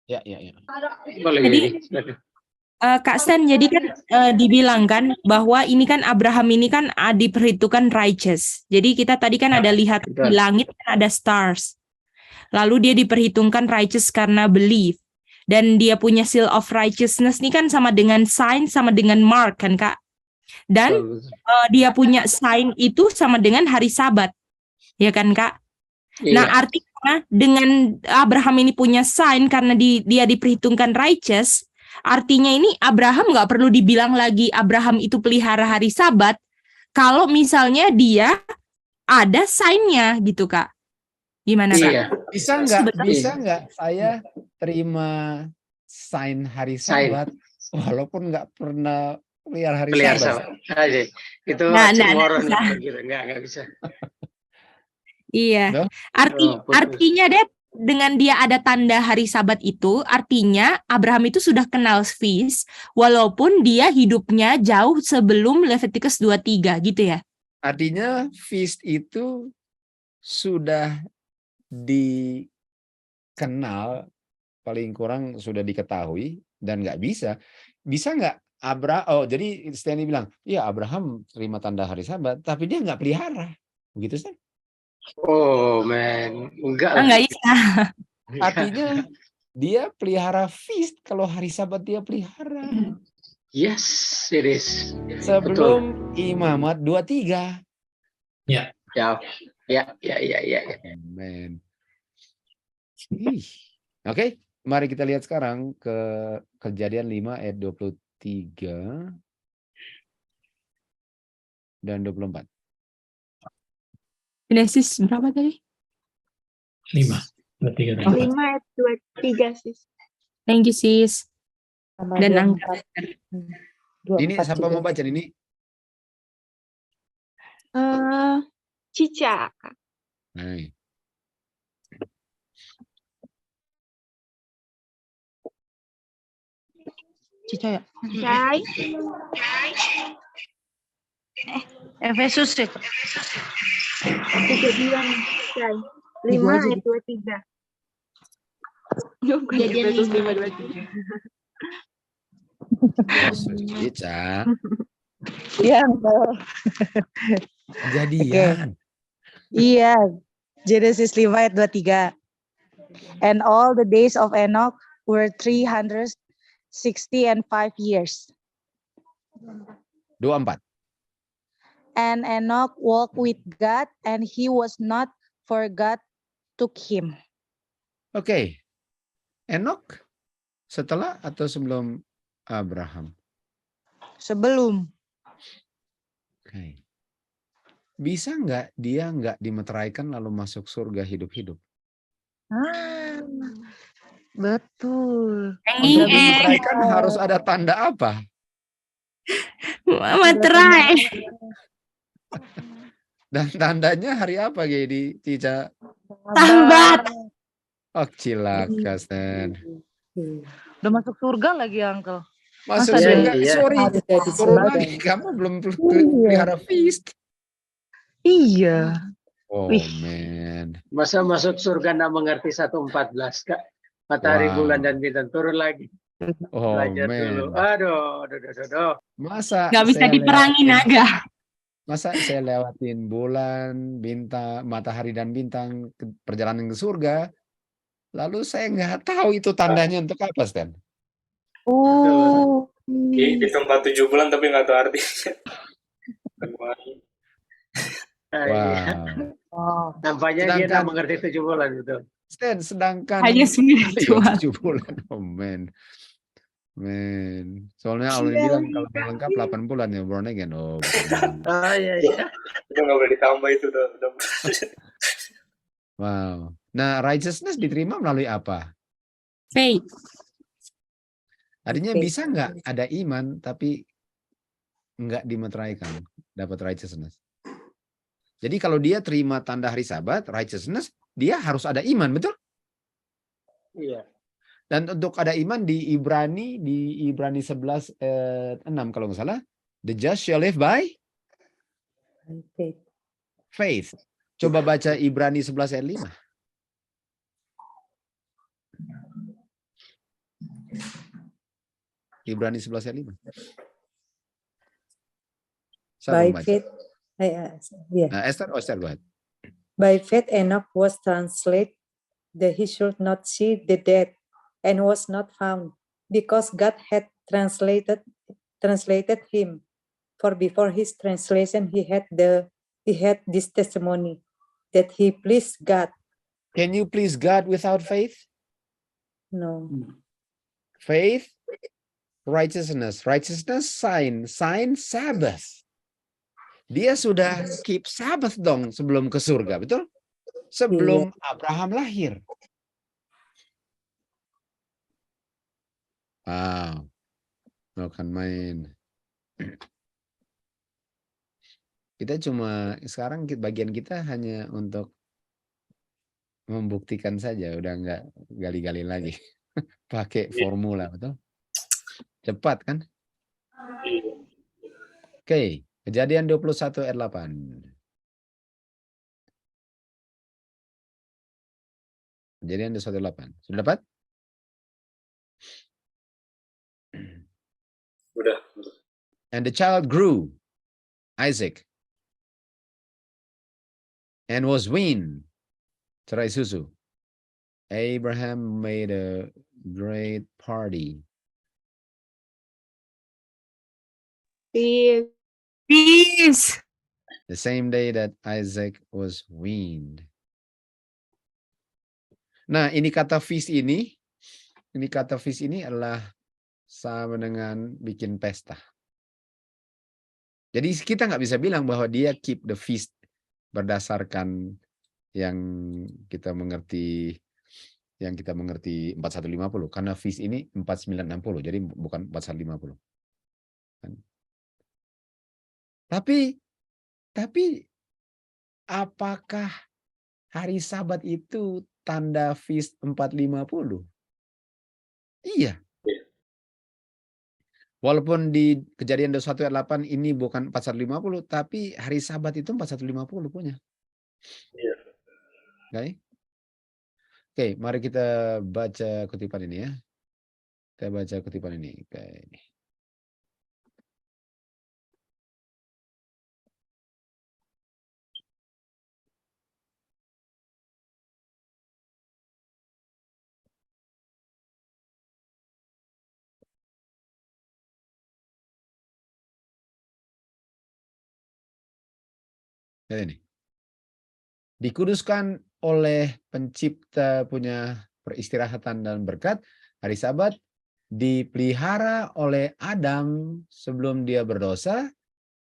Ya. Boleh. Jadi, Kak Stan, jadi kan dibilang kan bahwa ini kan Abraham ini kan diperhitungkan righteous. Jadi kita tadi kan ada lihat di langit kan ada stars. Lalu dia diperhitungkan righteous karena belief. Dan dia punya seal of righteousness ini kan sama dengan sign, sama dengan mark kan Kak. Dan dia punya sign itu sama dengan hari Sabat. Ya kan Kak? Iya. Nah artinya dengan Abraham ini punya sign karena dia diperhitungkan righteous. Artinya ini Abraham nggak perlu dibilang lagi Abraham itu pelihara hari Sabat kalau misalnya dia ada sign-nya gitu Kak. Gimana Kak? Iya. Bisa nggak saya terima sign hari Sabat walaupun nggak pernah pelihara hari Sabat? Aja. Itu nggak bisa. Iya. Artinya Det, dengan dia ada tanda hari Sabat itu, artinya Abraham itu sudah kenal feast, walaupun dia hidupnya jauh sebelum Leviticus 23, gitu ya? Artinya feast itu sudah dikenal, paling kurang sudah diketahui, dan nggak bisa nggak jadi Stanley bilang, iya Abraham terima tanda hari Sabat, tapi dia nggak pelihara, begitu Stan? Oh man, enggak bisa. Artinya Dia pelihara feast kalau hari Sabat dia pelihara. Yes, it is. Sebelum Imamat 23. Ya. Ya. Amen. Oke, mari kita lihat sekarang ke Kejadian 5 ayat 23 dan 24. Genesis berapa tadi? 5. 5 ayat 23 sis. Thank you sis. Sama Dan 24. Ini siapa mau baca ini? Cica. Hai. Cica ya? Cai. Efesus ya? Kejadian Cai. 5 ayat 23. Kejadian Efesus 5:23. Cica. Iya, Uncle. Kejadian. Iya, Genesis 5 ayat 23. And all the days of Enoch were 365 years. 24. And Enoch walked with God, and he was not, for God took him. Oke. Enok setelah atau sebelum Abraham? Sebelum. Oke. Bisa nggak dia nggak dimeteraikan lalu masuk surga hidup-hidup? Betul. Untuk dimeteraikan harus ada tanda apa? Materai. Dan tandanya hari apa di Cica? Sabat. Oh, cilaka, Stan. Udah masuk surga lagi, Uncle. Masuk Masa surga, iya. sorry. Harus jadi Turun sebagai. lagi, kamu belum pelihara feast. Iya. Oh, Wih. man. Masa masuk surga nggak mengerti 1:14, Kak? Matahari, Wow. bulan, dan bintang turun lagi. Oh, Belajar dulu. man. Aduh. Masa Gak bisa saya diperangi lewatin- naga. Masa saya lewatin bulan, bintang, matahari dan bintang perjalanan ke surga, lalu saya nggak tahu itu tandanya untuk apa, Stan? Oh. Di tempat 7 bulan tapi nggak tahu artinya. Wow. Oh. Nampaknya dia Sedangkan- nggak mengerti 7 bulan, betul. Stan, sedangkan Hanya 9 Iya, jual. 7 bulan. Oh, man. Soalnya Allah bilang kalau udah lengkap 8 bulan ya born again. Oh, bukan. Oh iya. Itu nggak boleh ditambah itu udah. Wow. Nah, righteousness diterima melalui apa? Faith. Artinya Faith. bisa nggak ada iman tapi nggak dimeteraikan dapat righteousness. Jadi kalau dia terima tanda hari Sabat, righteousness, dia harus ada iman, betul? Iya. Dan untuk ada iman di Ibrani 11 6 kalau nggak salah, the just shall live by Faith. faith. Coba baca Ibrani 11 ayat 5. Ibrani 11 ayat 5. Siapa By yang baca? faith. Yeah. Nah, Esther, go ahead. By faith Enoch was translated that he should not see the dead, and was not found, because God had translated him. For before his translation he had this testimony, that he pleased God. Can you please God without faith? No. Faith, righteousness, sign, Sabbath. Dia sudah keep Sabbath dong sebelum ke surga, betul? Sebelum Abraham lahir. Wow. Bukan main. Kita cuma sekarang bagian kita hanya untuk membuktikan saja, udah nggak gali-gali lagi. Pakai formula, betul? Cepat kan? Oke, Kejadian 21 ayat 8. Kejadian 21 ayat 8. Sudah dapat? Udah. And the child grew, Isaac, and was weaned, cerai susu, Abraham made a great party. Feast. Peace. The same day that Isaac was weaned. Nah, ini kata feast ini adalah sama dengan bikin pesta. Jadi kita nggak bisa bilang bahwa dia keep the feast berdasarkan yang kita mengerti 4150, karena feast ini 4960, jadi bukan 4150. Tapi apakah hari Sabat itu tanda feast 450? Iya. Walaupun di Kejadian 21 ayat 8 ini bukan 4150, tapi hari Sabat itu 4150 punya. Iya. Oke, mari kita baca kutipan ini ya. Kita baca kutipan ini. Oke. Lihat ini. Dikuduskan oleh pencipta punya peristirahatan dan berkat, hari Sabat dipelihara oleh Adam sebelum dia berdosa,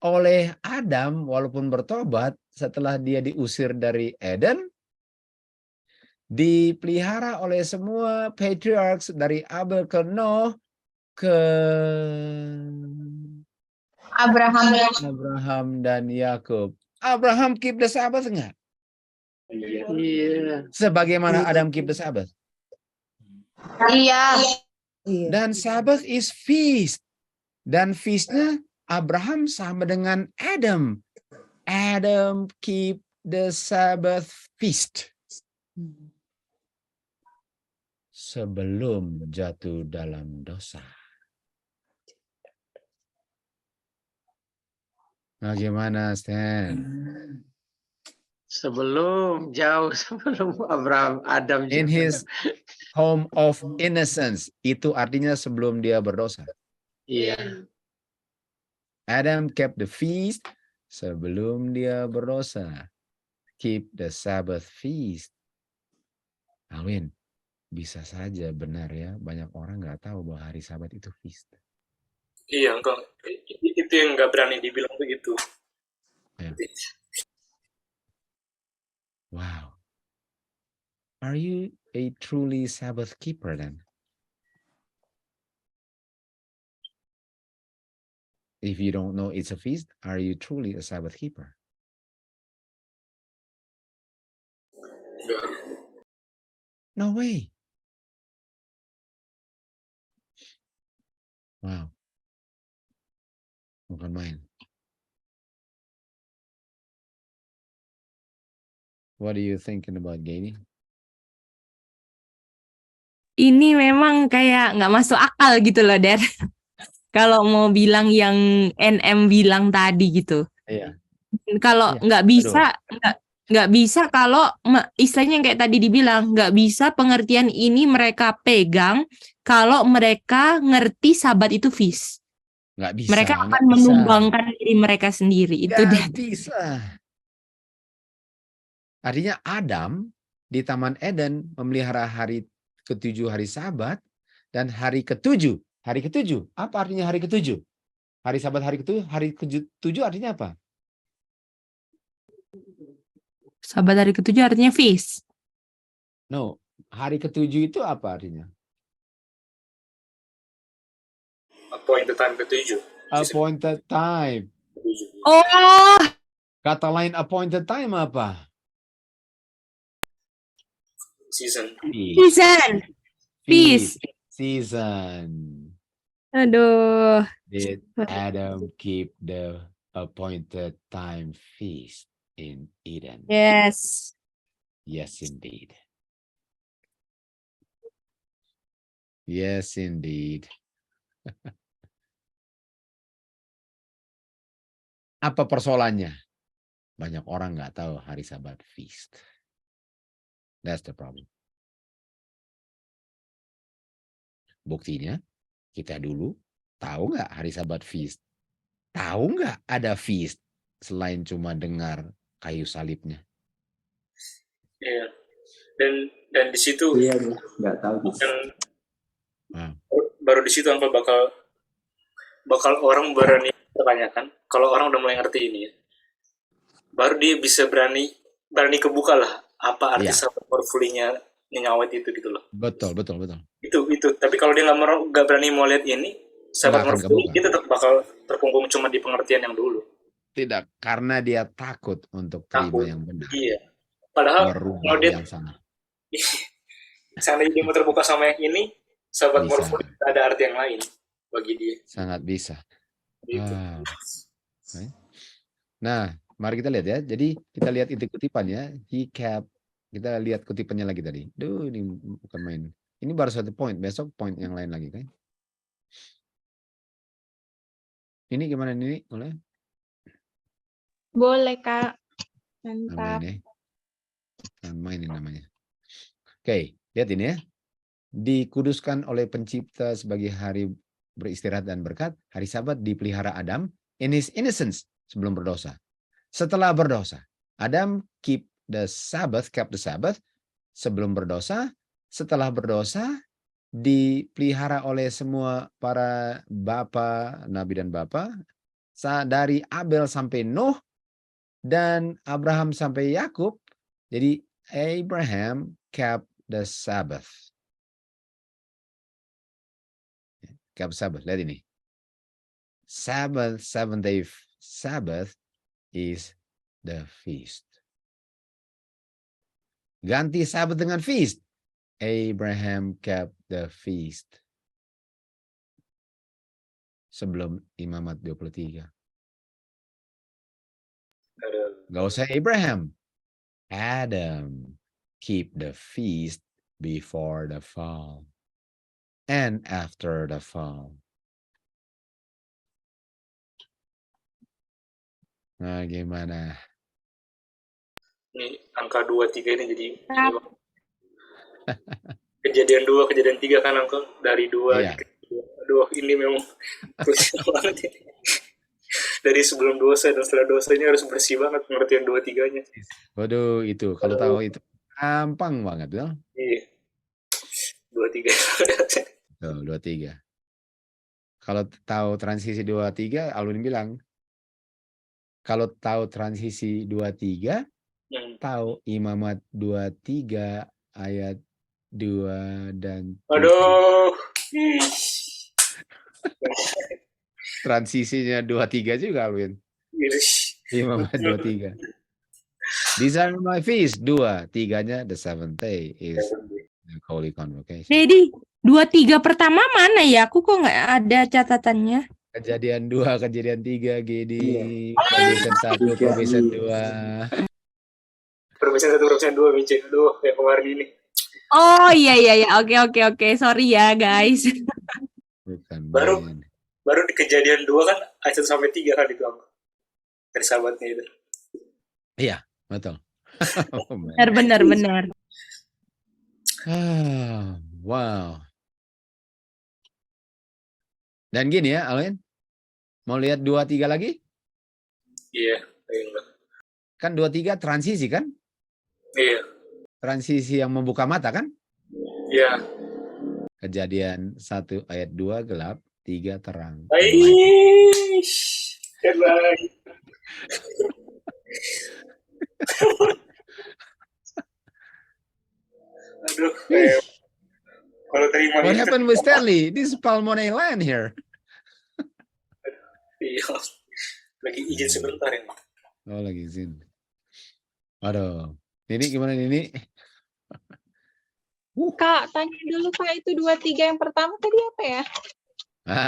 oleh Adam walaupun bertobat setelah dia diusir dari Eden, dipelihara oleh semua patriarchs dari Abel ke Noah ke Abraham dan Yakub. Abraham keep the Sabbath enggak? Iya. Sebagaimana Adam keep the Sabbath. Iya. Dan Sabbath is feast. Dan feastnya Abraham sama dengan Adam. Adam keep the Sabbath feast. Sebelum jatuh dalam dosa. Bagaimana, Stan? Jauh sebelum Adam In juga. his home of innocence. Itu artinya sebelum dia berdosa. Iya. Adam kept the feast sebelum dia berdosa. Keep the Sabbath feast. Awin, bisa saja benar ya. Banyak orang nggak tahu bahwa hari Sabat itu feast. Iya, itu yang nggak berani dibilang begitu. Ya. Wow. Are you a truly Sabbath keeper then? If you don't know it's a feast, are you truly a Sabbath keeper? No way. Wow. Bukan main. What are you thinking about, Gani? Ini memang kayak nggak masuk akal gitu loh, Der. Kalau mau bilang yang NM bilang tadi gitu. Iya. Kalau nggak bisa kalau istilahnya yang kayak tadi dibilang, nggak bisa pengertian ini mereka pegang kalau mereka ngerti Sabat itu feast. Nggak bisa. Mereka akan menumbangkan diri mereka sendiri. Itu nggak bisa. Artinya Adam di Taman Eden memelihara hari ke-7 hari Sabat, dan hari ke-7. Hari ke-7. Apa artinya hari ke-7? Hari Sabat hari ke-7. Hari ke-7 artinya apa? Sabat hari ke-7 artinya feast. No. Hari ke-7 itu apa artinya? Appointed time ke-7. Appointed time. Oh. Kata lain appointed time apa? Season. Peace. Season. Aduh. Did Adam keep the appointed time feast in Eden? Yes. Yes, indeed. Yes, indeed. Apa persoalannya? Banyak orang nggak tahu hari Sabat feast. That's the problem. Buktinya, kita dulu tahu nggak hari Sabat feast? Tahu nggak ada feast selain cuma dengar kayu salibnya? Iya. Dan di situ Iya, nggak tahu. baru di situ Uncle bakal orang berani pertanyakan. Kalau orang udah mulai ngerti ini ya, baru dia bisa berani kebuka lah apa arti sahabat morfulinya nyawet itu gitu loh. Betul. Itu. Tapi kalau dia nggak berani mau lihat ini, sahabat morfuli dia tetap bakal terkungkung cuma di pengertian yang dulu. Tidak, karena dia takut untuk terima yang benar. Iya. Padahal kalau dia yang sana. Seandainya dia mau terbuka sama yang ini, sahabat morfuli ada arti yang lain bagi dia. Sangat bisa. Gitu. Nah, mari kita lihat ya. Jadi kita lihat itu kutipannya. He kept. Kita lihat kutipannya lagi tadi. Duh, ini bukan main. Ini baru satu poin. Besok poin yang lain lagi kan? Ini gimana ini? Boleh? Boleh, Kak. Mantap. Main ini namanya. Oke, lihat ini ya. Dikuduskan oleh pencipta sebagai hari beristirahat dan berkat. Hari Sabat dipelihara Adam in his innocence sebelum berdosa. Setelah berdosa, Adam kept the Sabbath sebelum berdosa. Setelah berdosa, dipelihara oleh semua para bapa, nabi dan bapa, dari Abel sampai Nuh dan Abraham sampai Yakub. Jadi Abraham kept the Sabbath. Kept Sabbath. Lihat ini. Sabbath, seventh-day Sabbath is the feast. Ganti Sabbath dengan feast. Abraham kept the feast. Sebelum Imamat 23. Gak usah Abraham. Adam keep the feast before the fall and after the fall. Nah, gimana? Ini angka 23 ini jadi kejadian 2, kejadian 3 kan Uncle? Dari 2 Iya. Aduh, ini memang krusial banget ini. Dari sebelum dosa dan setelah dosa ini harus bersih banget pengertian 2-3-nya. Waduh, itu kalau tahu itu gampang banget ya. Iya. 2-3. Tuh, 2-3. Kalau tahu transisi 2-3, Alwin bilang kalau tahu transisi 2-3, tahu Imamat 23 ayat 2 dan 3. Aduh. Transisinya 2-3 juga, Alwin. Imamat 2-3. These are my feast. 2-3-nya the seventh day is the holy convocation. Jadi 2-3 pertama mana ya? Aku kok nggak ada catatannya. Kejadian 2, kejadian 3, Gedi. Probation 1, probation 2. Probation 1, probation 2, Micin. Aduh, kayak kemarin ini. Oh iya. Oke. Sorry ya guys. Bukan. Baru di kejadian 2 kan ayat 1 sampai 3 kan itu dari sahabatnya itu. Iya, betul. Benar. Wow. Dan gini ya, Alwin. Mau lihat 2-3 lagi? Iya. Kan 2-3 transisi kan? Iya. Transisi yang membuka mata kan? Iya. Kejadian 1 ayat 2 gelap, 3 terang. Terbaik. Aduh. Kalau terima. What happened with Stanley? This is Palmone land here. Iya. Lagi izin sebentar ini. Oh, lagi izin. Aduh. Ini gimana ini? Kak, tanya dulu Kak, itu 2-3 yang pertama tadi apa ya?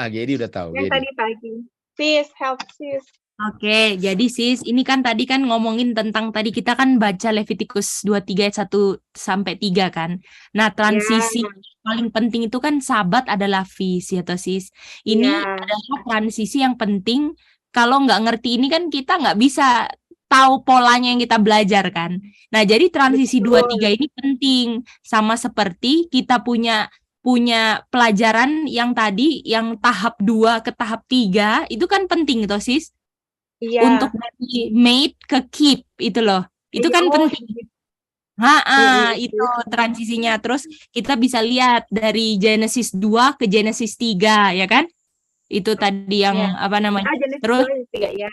Gedi udah tahu. Yang Gedi. tadi pagi. Sis, help sis. Oke, jadi sis, ini kan tadi kan ngomongin tentang tadi kita kan baca Levitikus 23 ayat 1 sampai 3 kan. Nah, transisi paling penting itu kan Sabat adalah feast ya toh sis. Ini adalah transisi yang penting. Kalau nggak ngerti ini kan kita nggak bisa tahu polanya yang kita belajar kan. Nah, jadi transisi 2-3 ini penting. Sama seperti kita punya punya pelajaran yang tadi, yang tahap 2 ke tahap 3, itu kan penting toh sis? Iya. Untuk dari made ke keep itu loh. Itu Iya, kan oh, penting. iya. Itu transisinya. Terus kita bisa lihat dari Genesis 2 ke Genesis 3, ya kan? Itu tadi yang Iya. apa namanya? Genesis Terus 2 ya.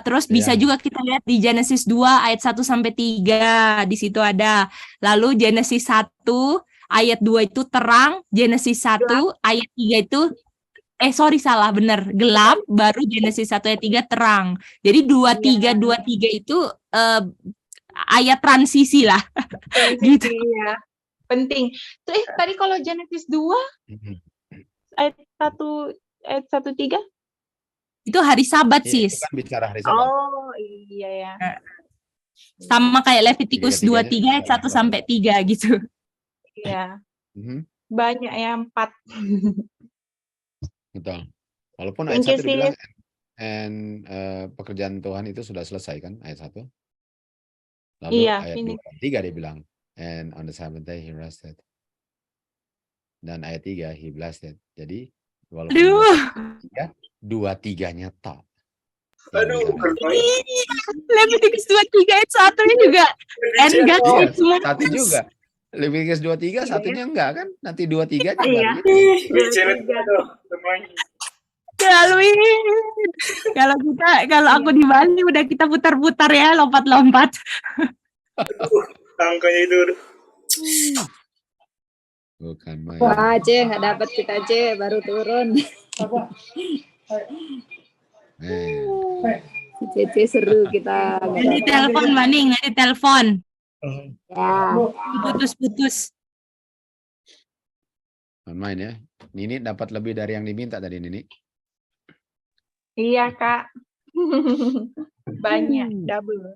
terus bisa Ya. juga kita lihat di Genesis 2 ayat 1 sampai 3, di situ ada. Lalu Genesis 1 ayat 2 itu terang, Genesis 1 ayat 3 itu salah, bener, gelap, baru Genesis 1 ayat 3 terang. Jadi 23 itu ayat transisi lah. Gitu. Iya. Penting. Tuh, tadi kalau Genesis 2 ayat 1 3 itu hari Sabat, Iya, itu sis. kan bicara hari Sabat. Oh, iya ya. Sama kayak Levitikus 23 ayat 1 sampai 3 gitu. Iya. Banyak ya, 4. Betul. Walaupun Thank ayat you, 1 dibilang sis. pekerjaan Tuhan itu sudah selesai kan, ayat 1. Lalu Iya, ayat ini. 2 dan 3 dia bilang, and on the seventh day he rested. Dan ayat 3 he blessed it. Jadi walaupun 2-3-nya top. Aduh, Levitikus 23 ayat 1-nya juga enggak Iya, sih semua. satu juga. Leviticus 23 satunya enggak kan? Nanti 23-nya Iya. baru itu. Halloween. Kalau aku di Bali udah kita putar-putar ya, lompat-lompat. Angkanya itu. Bukan main. Wah, C, nggak dapat kita C, baru turun. C seru kita. Nanti telepon, Maning, nanti telepon. Ya. Putus-putus. Main ya. Nini dapat lebih dari yang diminta tadi, Nini. Iya, Kak. Banyak, double.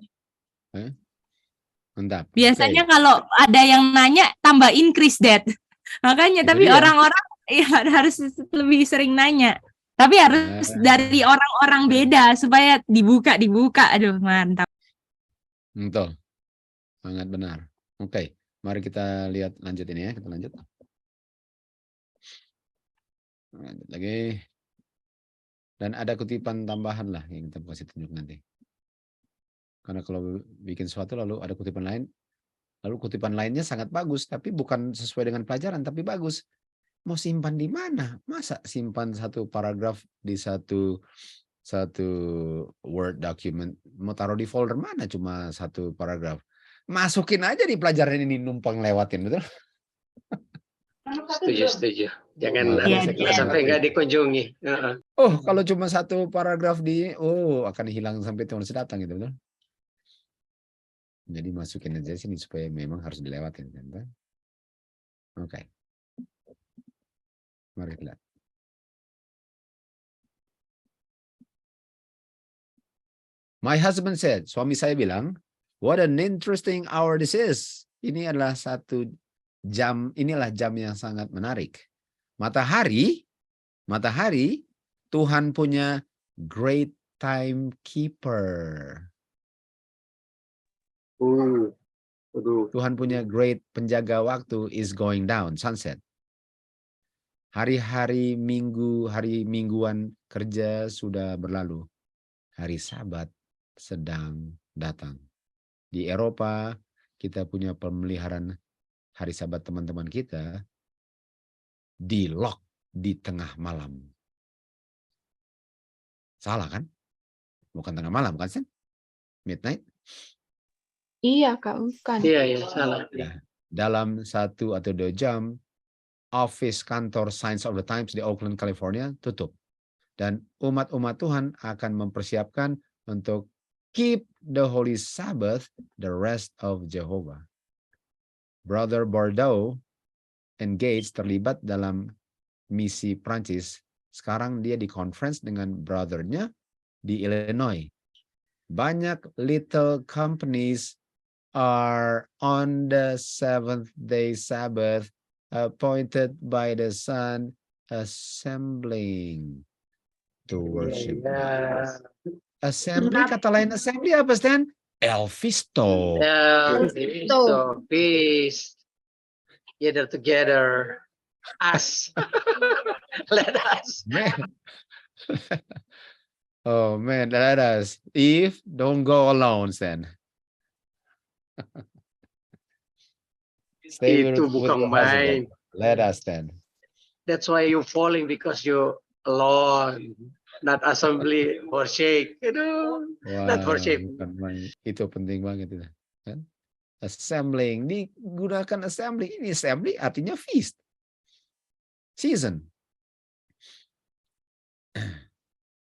Mantap. Biasanya kalau ada yang nanya tambah increase that. Makanya, Itu tapi dia. orang-orang ya harus lebih sering nanya. Tapi harus dari orang-orang beda supaya dibuka. Aduh, mantap. Betul. Sangat benar. Oke, mari kita lihat lanjut ini ya. Kita lanjut. Lanjut lagi. Dan ada kutipan tambahan lah yang kita kasih tunjuk nanti. Karena kalau bikin sesuatu lalu ada kutipan lain, lalu kutipan lainnya sangat bagus, tapi bukan sesuai dengan pelajaran, tapi bagus. Mau simpan di mana? Masa simpan satu paragraf di satu Word document? Mau taruh di folder mana cuma satu paragraf? Masukin aja di pelajaran ini, numpang lewatin, betul? Setuju. Jangan Iya. sampai nggak dikunjungi. Oh, kalau cuma satu paragraf akan hilang sampai Tuhan datang gitu, betul? Jadi masukin aja sini supaya memang harus dilewatin, kan? Oke. Mari lihat. My husband said, suami saya bilang, what an interesting hour this is. Ini adalah inilah jam yang sangat menarik. Matahari, Tuhan punya great timekeeper. Tuhan punya great penjaga waktu is going down, sunset. Hari-hari mingguan kerja sudah berlalu. Hari Sabat sedang datang. Di Eropa, kita punya pemeliharaan hari Sabat teman-teman kita di lock di tengah malam. Salah kan? Bukan tengah malam kan, Sen? Midnight? Iya, Kak, bukan. Iya, salah. Ya. Dalam 1 atau 2 jam, office kantor Signs of the Times di Oakland, California tutup. Dan umat-umat Tuhan akan mempersiapkan untuk keep the Holy Sabbath the rest of Jehovah. Brother Bordeaux engaged terlibat dalam misi Prancis. Sekarang dia di conference dengan brothernya di Illinois. Banyak little companies are on the seventh day Sabbath appointed by the sun assembling to worship God. Assembly, kata lain assembly apa, Stan? Elfisto. Peace. Gather together. us. Let us. Man. Oh man, let us. If don't go alone, then. Stay Itu with bukan your husband. main. Let us then. That's why you falling because you alone, not assembly or shake. Not for Wah, shake. bukan main. Itu penting banget itu. Kan? Assembling, digunakan assembly. Ini assembly artinya feast. Season.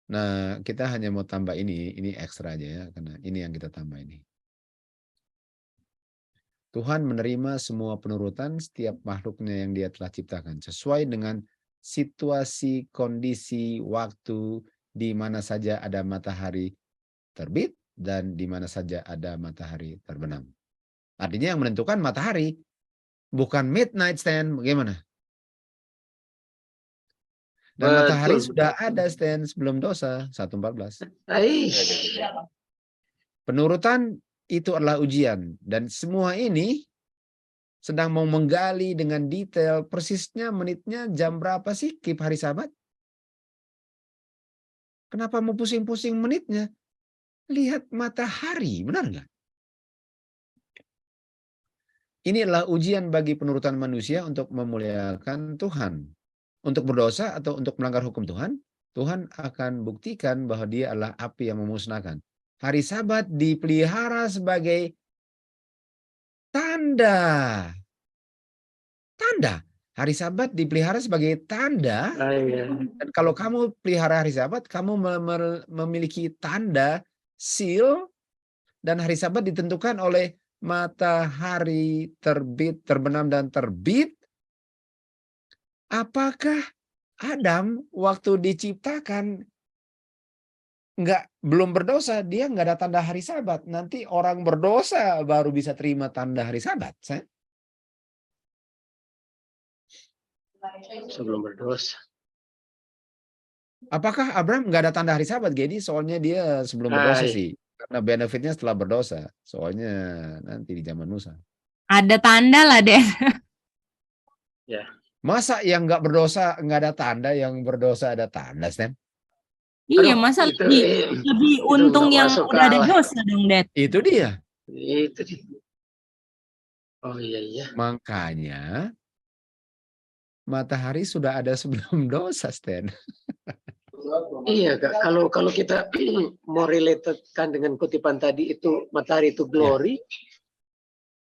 Nah, kita hanya mau tambah ini ekstra aja ya, karena ini yang kita tambah ini. Tuhan menerima semua penurutan setiap makhluknya yang Dia telah ciptakan sesuai dengan situasi, kondisi, waktu di mana saja ada matahari terbit dan di mana saja ada matahari terbenam. Artinya yang menentukan matahari, bukan midnight stand, bagaimana? Dan matahari sudah ada stand sebelum dosa, 1:14. Penurutan itu adalah ujian. Dan semua ini sedang mau menggali dengan detail persisnya menitnya jam berapa sih Kip hari Sabat? Kenapa mau pusing-pusing menitnya? Lihat matahari, benar nggak? Ini adalah ujian bagi penurutan manusia untuk memuliakan Tuhan. Untuk berdosa atau untuk melanggar hukum Tuhan, Tuhan akan buktikan bahwa Dia adalah api yang memusnahkan. Hari Sabat dipelihara sebagai tanda. Tanda. Hari Sabat dipelihara sebagai tanda. Dan kalau kamu pelihara hari Sabat, kamu memiliki tanda, seal, dan hari Sabat ditentukan oleh matahari terbit, terbenam, dan terbit. Apakah Adam waktu diciptakan belum berdosa, dia nggak ada tanda hari Sabat. Nanti orang berdosa baru bisa terima tanda hari Sabat. Sebelum berdosa. Apakah Abraham nggak ada tanda hari Sabat, Gedi? Soalnya dia sebelum berdosa sih. Karena benefitnya setelah berdosa. Soalnya nanti di zaman Musa. Ada tanda lah, deh. Ya. Masa yang nggak berdosa nggak ada tanda, yang berdosa ada tanda, Stan? Iya, masa lebih untung yang udah ada dosa dong, Dad. Itu dia. Itu dia. Oh iya. Makanya matahari sudah ada sebelum dosa, Stan. Iya, Kak. Kalau kita mau relatekan dengan kutipan tadi itu matahari itu glory.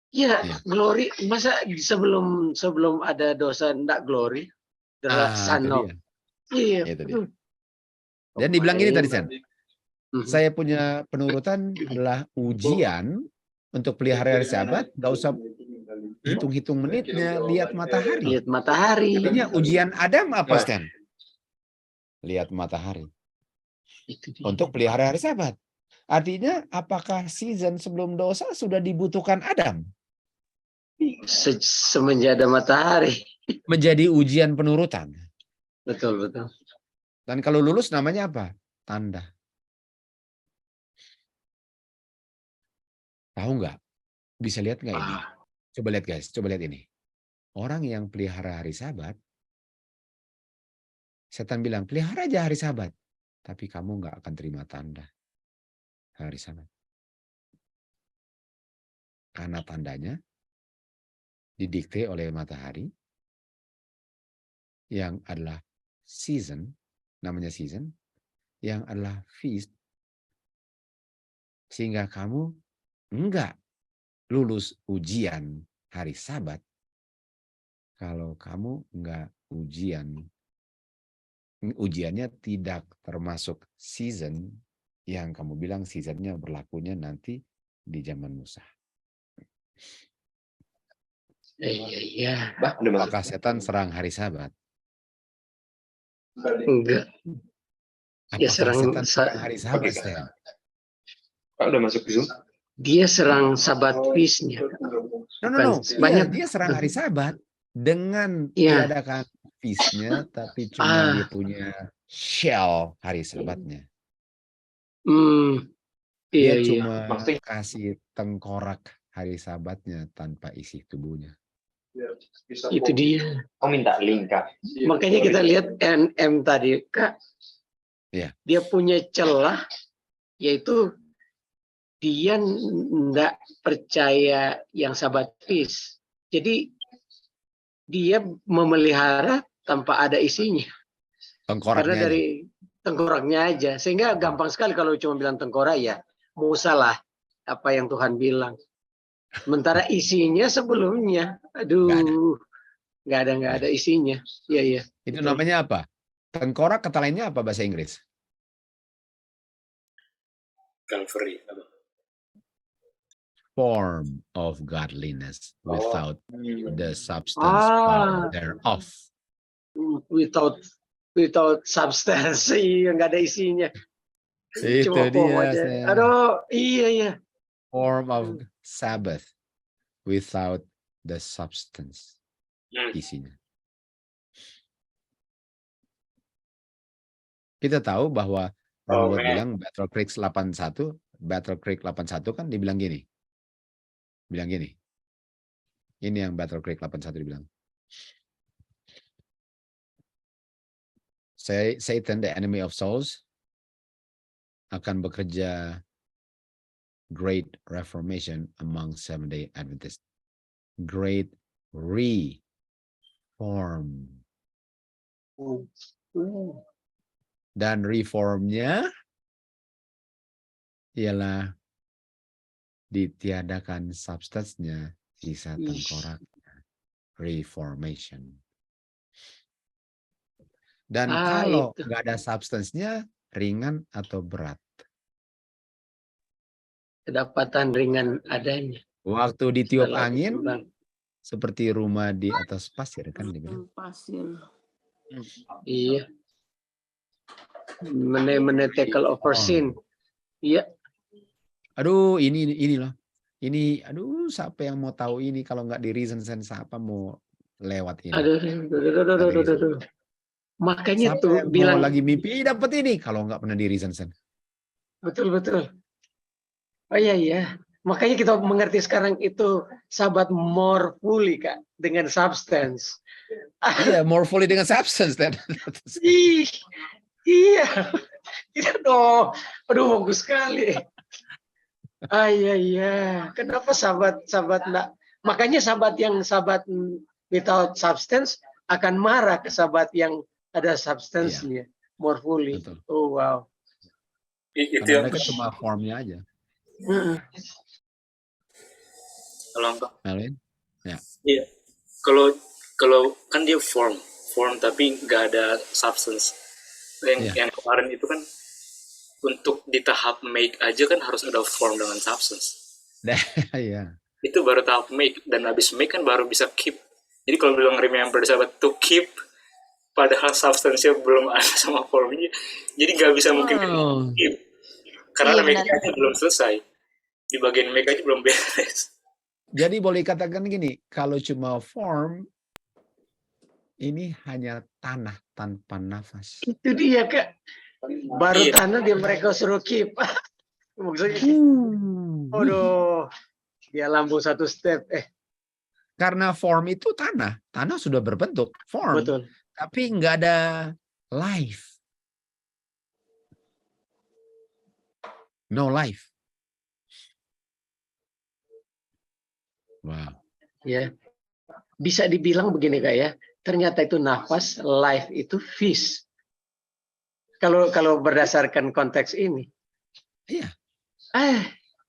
Ya, glory. Masa sebelum ada dosa enggak glory? Iya. Itu dia. Dan dibilang ini tadi, Sen. Saya punya penurutan adalah ujian untuk pelihara hari Sabat. Nggak usah hitung-hitung menitnya, lihat matahari. Lihat matahari. Artinya ujian Adam apa, Stan? Lihat matahari. Untuk pelihara hari Sabat. Artinya apakah season sebelum dosa sudah dibutuhkan Adam? Semenjak ada matahari. Menjadi ujian penurutan. Betul. Dan kalau lulus namanya apa? Tanda. Tahu nggak? Bisa lihat nggak ini? Coba lihat guys, coba lihat ini. Orang yang pelihara hari Sabat, setan bilang, pelihara aja hari Sabat. Tapi kamu nggak akan terima tanda hari Sabat. Karena tandanya didikte oleh matahari yang adalah season, namanya season, yang adalah feast, sehingga kamu enggak lulus ujian hari Sabat kalau kamu enggak ujiannya tidak termasuk season yang kamu bilang seasonnya berlakunya nanti di zaman Musa. Iya. Apakah setan serang hari Sabat? Enggak. Apakah setan serang hari Sabat, Stan? Pak udah masuk Zoom? Dia serang Sabat feast-nya. No. Banyak. Dia serang hari Sabat dengan tiadakan feast-nya, tapi cuma dia punya shell hari Sabatnya. Dia cuma kasih tengkorak hari Sabatnya tanpa isi tubuhnya. Itu dia. Oh, minta link, Kak. Makanya kita lihat NM tadi, Kak. Dia punya celah, yaitu dia enggak percaya yang sahabat Fis. Jadi dia memelihara tanpa ada isinya. Karena dari tengkoraknya aja. Sehingga gampang sekali kalau cuma bilang tengkorak, ya Musa lah apa yang Tuhan bilang. Sementara isinya sebelumnya, aduh, nggak ada isinya. Iya. Itu namanya apa? Tengkorak kata lainnya apa bahasa Inggris? Calvary. Form of godliness without the substance thereof. Without substance, nggak ada isinya. Itu Cuma dia. Aduh, iya. Form of Sabbath without the substance. Isinya. Kita tahu bahwa Robert bilang Battle Creek 81 kan dibilang gini. Ini yang Battle Creek 81 dibilang. Satan, the enemy of souls, akan bekerja great reformation among Seventh-day Adventists. Great reform. Dan reformnya ialah ditiadakan substance-nya, sisa tengkoraknya. Reformation. Dan kalau nggak ada substance-nya, ringan atau berat? Kedapatan ringan adanya. Waktu ditiup angin, seperti rumah di atas pasir kan dibilang. Pasir. Iya. Tackle over sin. Iya. Aduh, ini loh. Ini, aduh, siapa yang mau tahu ini kalau nggak di Reason Sense, siapa mau lewat ini? Aduh. Makanya siapa tuh yang bilang mau lagi mimpi dapat ini kalau nggak pernah di Reason Sense. Betul. Oh iya. Makanya kita mengerti sekarang itu sahabat more fully, Kak, dengan substance. Iya, more fully dengan substance. Iya dong. Aduh, bagus sekali. Iya. Kenapa sahabat enggak? Makanya sahabat without substance akan marah ke sahabat yang ada substance-nya. More fully. Betul. Oh, wow. Itu yang mereka cuma formnya aja. Kalau enggak? Melvin? Ya. Iya. Kalau kan dia form tapi nggak ada substance. Yang kemarin itu kan untuk di tahap make aja kan harus ada form dengan substance. Iya. Itu baru tahap make, dan habis make kan baru bisa keep. Jadi kalau bilang remember sahabat to keep, padahal substance-nya belum ada sama formnya, jadi nggak bisa mungkin keep. Karena make-nya belum selesai. Di bagian make aja belum beres. Jadi boleh katakan gini, kalau cuma form, ini hanya tanah tanpa nafas. Itu dia, Kak. Baru tanah dia mereka suruh keep. Maksudnya, aduh, dia lambung satu step. Karena form itu tanah sudah berbentuk form, betul. Tapi nggak ada life, no life. Wow. Ya, bisa dibilang begini, Kak, ya. Ternyata itu nafas, life itu fish. Kalau berdasarkan konteks ini. Iya.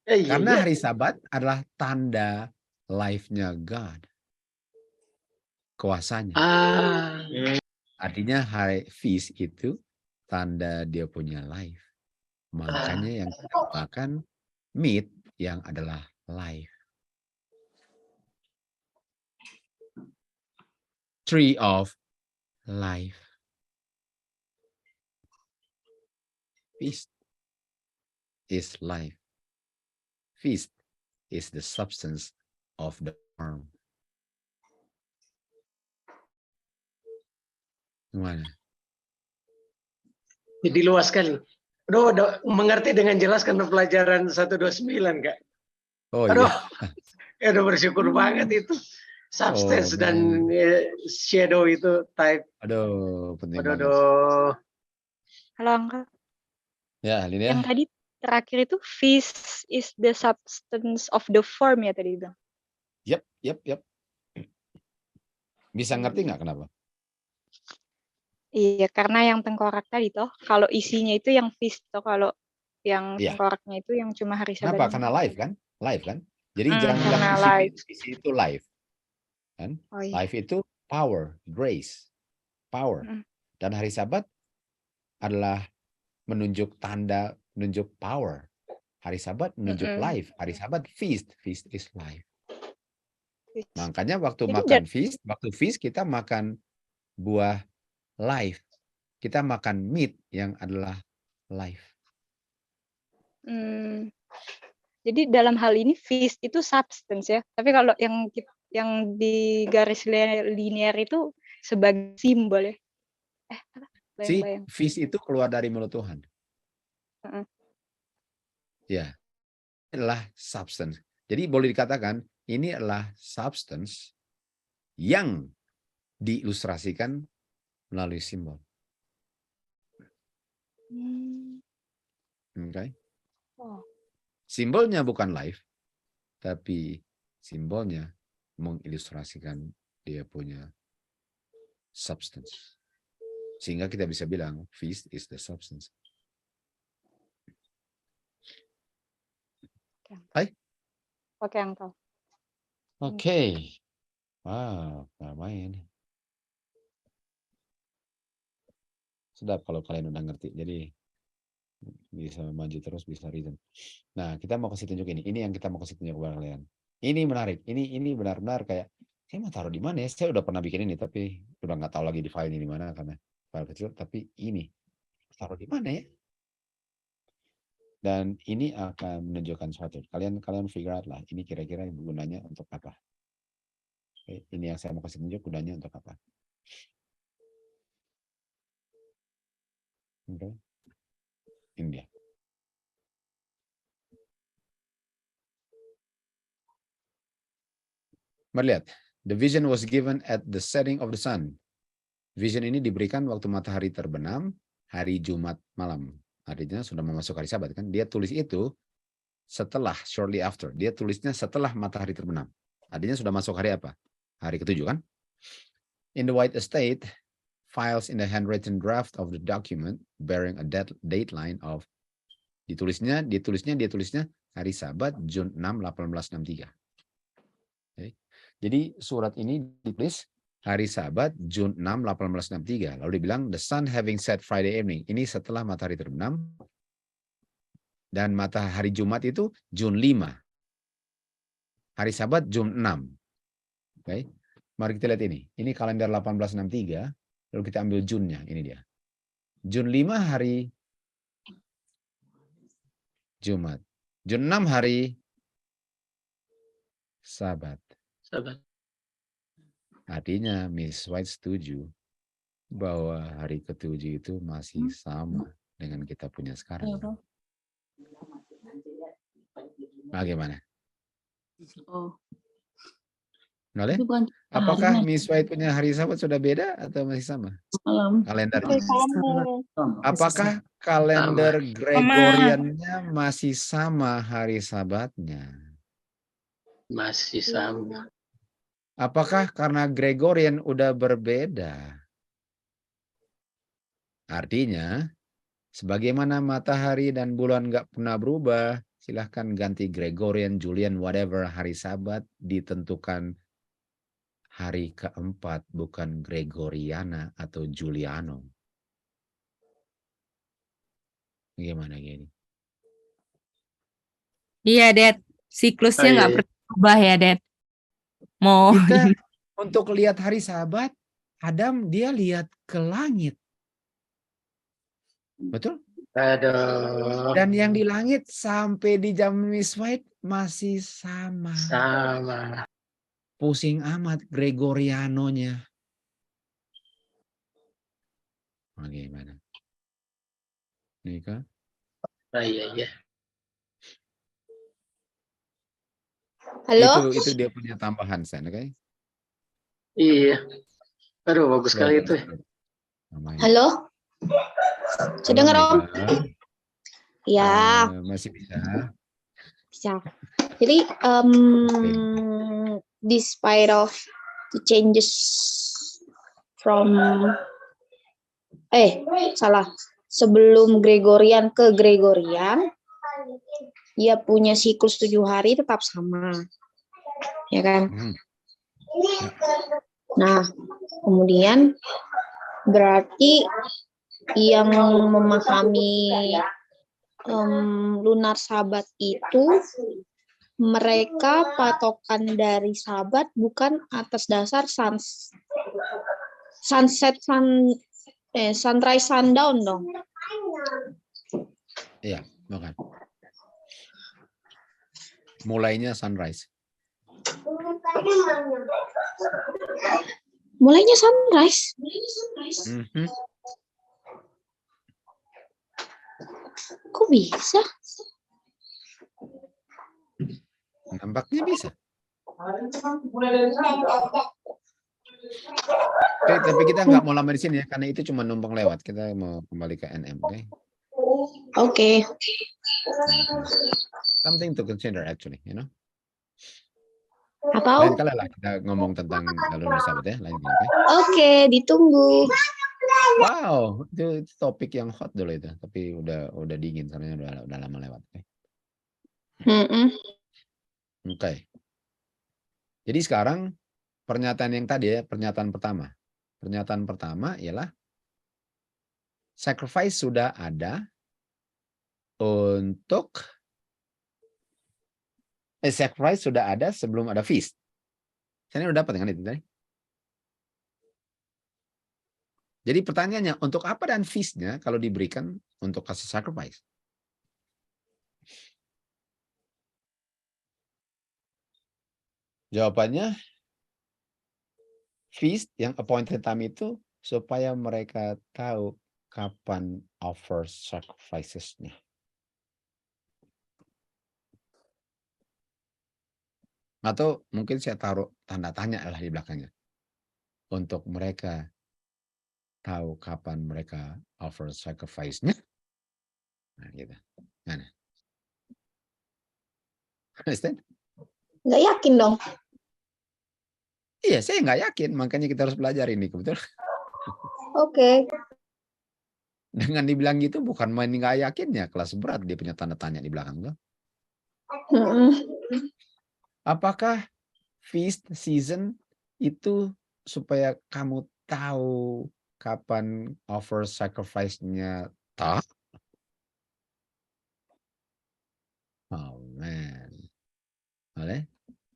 Iya. Karena hari Sabat adalah tanda life-nya God. Kuasanya. Artinya hari feast itu tanda dia punya life. Makanya yang dinamakan meat yang adalah life. Tree of life. Feast is life. Feast is the substance of the form. Gimana? Jadi luas sekali. Udah mengerti dengan jelas karena pelajaran 129, Kak. Oh iya. Udah Bersyukur banget itu. substance Oh, dan shadow itu type. aduh, penting banget. Aduh. Halo Uncle. Ya, Lilia. Yang tadi terakhir itu phys is the substance of the form ya tadi bilang. Yep. Bisa ngerti nggak kenapa? Iya, karena yang tengkorak tadi toh, kalau isinya itu yang phys toh, kalau yang Iya. tengkoraknya itu yang cuma hari Kenapa? Sabat. Karena live kan? Live kan? Jadi jangan bilang Karena isi, live. isi itu live. Kan? Oh, iya. Live itu power, grace, power. Dan hari Sabat adalah menunjuk tanda, menunjuk power. Hari Sabat menunjuk life. Hari Sabat feast. Feast is life. Makanya waktu Jadi makan feast, waktu feast kita makan buah life. Kita makan meat yang adalah life. Jadi dalam hal ini phys itu substance ya. Tapi kalau yang di garis linear itu sebagai simbol ya. Si Bayang-bayang. feast itu keluar dari mulut Tuhan. Ya, ini adalah substance. Jadi boleh dikatakan ini adalah substance yang diilustrasikan melalui simbol. Okay. Simbolnya bukan life, tapi simbolnya mengilustrasikan dia punya substance. Sehingga kita bisa bilang feast is the substance. Hai. Oke, Uncle. Oke. Wow, lumayan. Sedap kalau kalian udah ngerti. Jadi bisa maju terus, bisa reason. Nah, kita mau kasih tunjuk ini. Ini yang kita mau kasih tunjuk kepada kalian. Ini menarik. Ini benar-benar kayak saya mau taruh di mana ya? Saya udah pernah bikin ini, tapi udah nggak tahu lagi di file ini di mana karena file kecil. Tapi ini taruh di mana ya? Dan ini akan menunjukkan sesuatu. Kalian figure out lah. Ini kira-kira gunanya untuk apa? Oke, ini yang saya mau kasih tunjuk gunanya untuk apa? Oke. Ini dia. Mari lihat. The vision was given at the setting of the sun. Vision ini diberikan waktu matahari terbenam hari Jumat malam. Artinya sudah memasuki hari Sabat kan. Dia tulis itu setelah, shortly after. Dia tulisnya setelah matahari terbenam. Artinya sudah masuk hari apa? Hari ke-7 kan? In the White Estate, files in the handwritten draft of the document bearing a dateline of ditulisnya hari Sabat Jun 6 1863. Okay. Jadi surat ini ditulis hari Sabat Jun 6 1863. Lalu dibilang the sun having set Friday evening. Ini setelah matahari terbenam. Dan matahari Jumat itu Jun 5. Hari Sabat Jun 6. Okay. Mari kita lihat ini. Ini kalender 1863. Lalu kita ambil Junnya. Ini dia. Jun 5 hari Jumat. Jun 6 hari Sabat. Artinya Miss White setuju bahwa hari ke-7 itu masih sama dengan kita punya sekarang. Bagaimana? Boleh? Apakah Miss White punya hari Sabat sudah beda atau masih sama? Kalendernya. Apakah kalender Gregoriannya masih sama hari Sabatnya? Masih sama. Apakah karena Gregorian udah berbeda? Artinya, sebagaimana matahari dan bulan nggak pernah berubah, silahkan ganti Gregorian, Julian, whatever, hari Sabat ditentukan hari keempat, bukan Gregoriana atau Juliano. Gimana gini? Iya, Dad. Siklusnya nggak pernah berubah ya, Dad. Mau kita untuk lihat hari Sabat, Adam dia lihat ke langit. Betul? Aduh. Dan yang di langit sampai di jam Miss White masih sama. Sama. Pusing amat Gregorianonya. Bagaimana? Nika? Iya. Halo? Itu dia punya tambahan, Sen, oke? Iya. Aduh, bagus sekali itu. Halo? Saya dengar, Om? Ya. Masih bisa. Bisa. Jadi, despite of the changes from sebelum Gregorian ke Gregorian, dia punya siklus 7 hari tetap sama, ya kan? Nah, kemudian berarti yang memahami lunar Sabat itu mereka patokan dari Sabat bukan atas dasar sunrise sundown dong. Iya, bukan. Mulainya sunrise. Mulainya sunrise. Kok bisa? Nampaknya bisa. Oke, tapi kita nggak mau lama di sini ya, karena itu cuma numpang lewat. Kita mau kembali ke NM, oke? Oke. Something to consider actually, you know. Apa? Lain kali lah kita ngomong tentang lunar Sabat ya, lain kali, oke? Oke, ditunggu. Wow, itu topik yang hot dulu itu, tapi udah dingin soalnya udah lama lewat. Oke. Jadi sekarang pernyataan yang tadi ya, pernyataan pertama. Pernyataan pertama ialah sacrifice sudah ada untuk sacrifice sudah ada sebelum ada feast. Saya udah dapat dengan itu tadi. Jadi pertanyaannya, untuk apa dan feast-nya kalau diberikan untuk kasih sacrifice? Jawabannya, feast yang appointed time itu supaya mereka tahu kapan offer sacrifices-nya. Atau mungkin saya taruh tanda tanya lah di belakangnya. Untuk mereka tahu kapan mereka offer sacrifice-nya. Nah, gitu. Mana? Understand? Nggak yakin dong. Iya, saya nggak yakin. Makanya kita harus belajar ini. Kebetulan. Oke. Dengan dibilang gitu bukan main nggak yakinnya. Kelas berat dia punya tanda tanya di belakang tuh. Apakah feast season itu supaya kamu tahu kapan offer sacrifice-nya tak? Oh man. Boleh?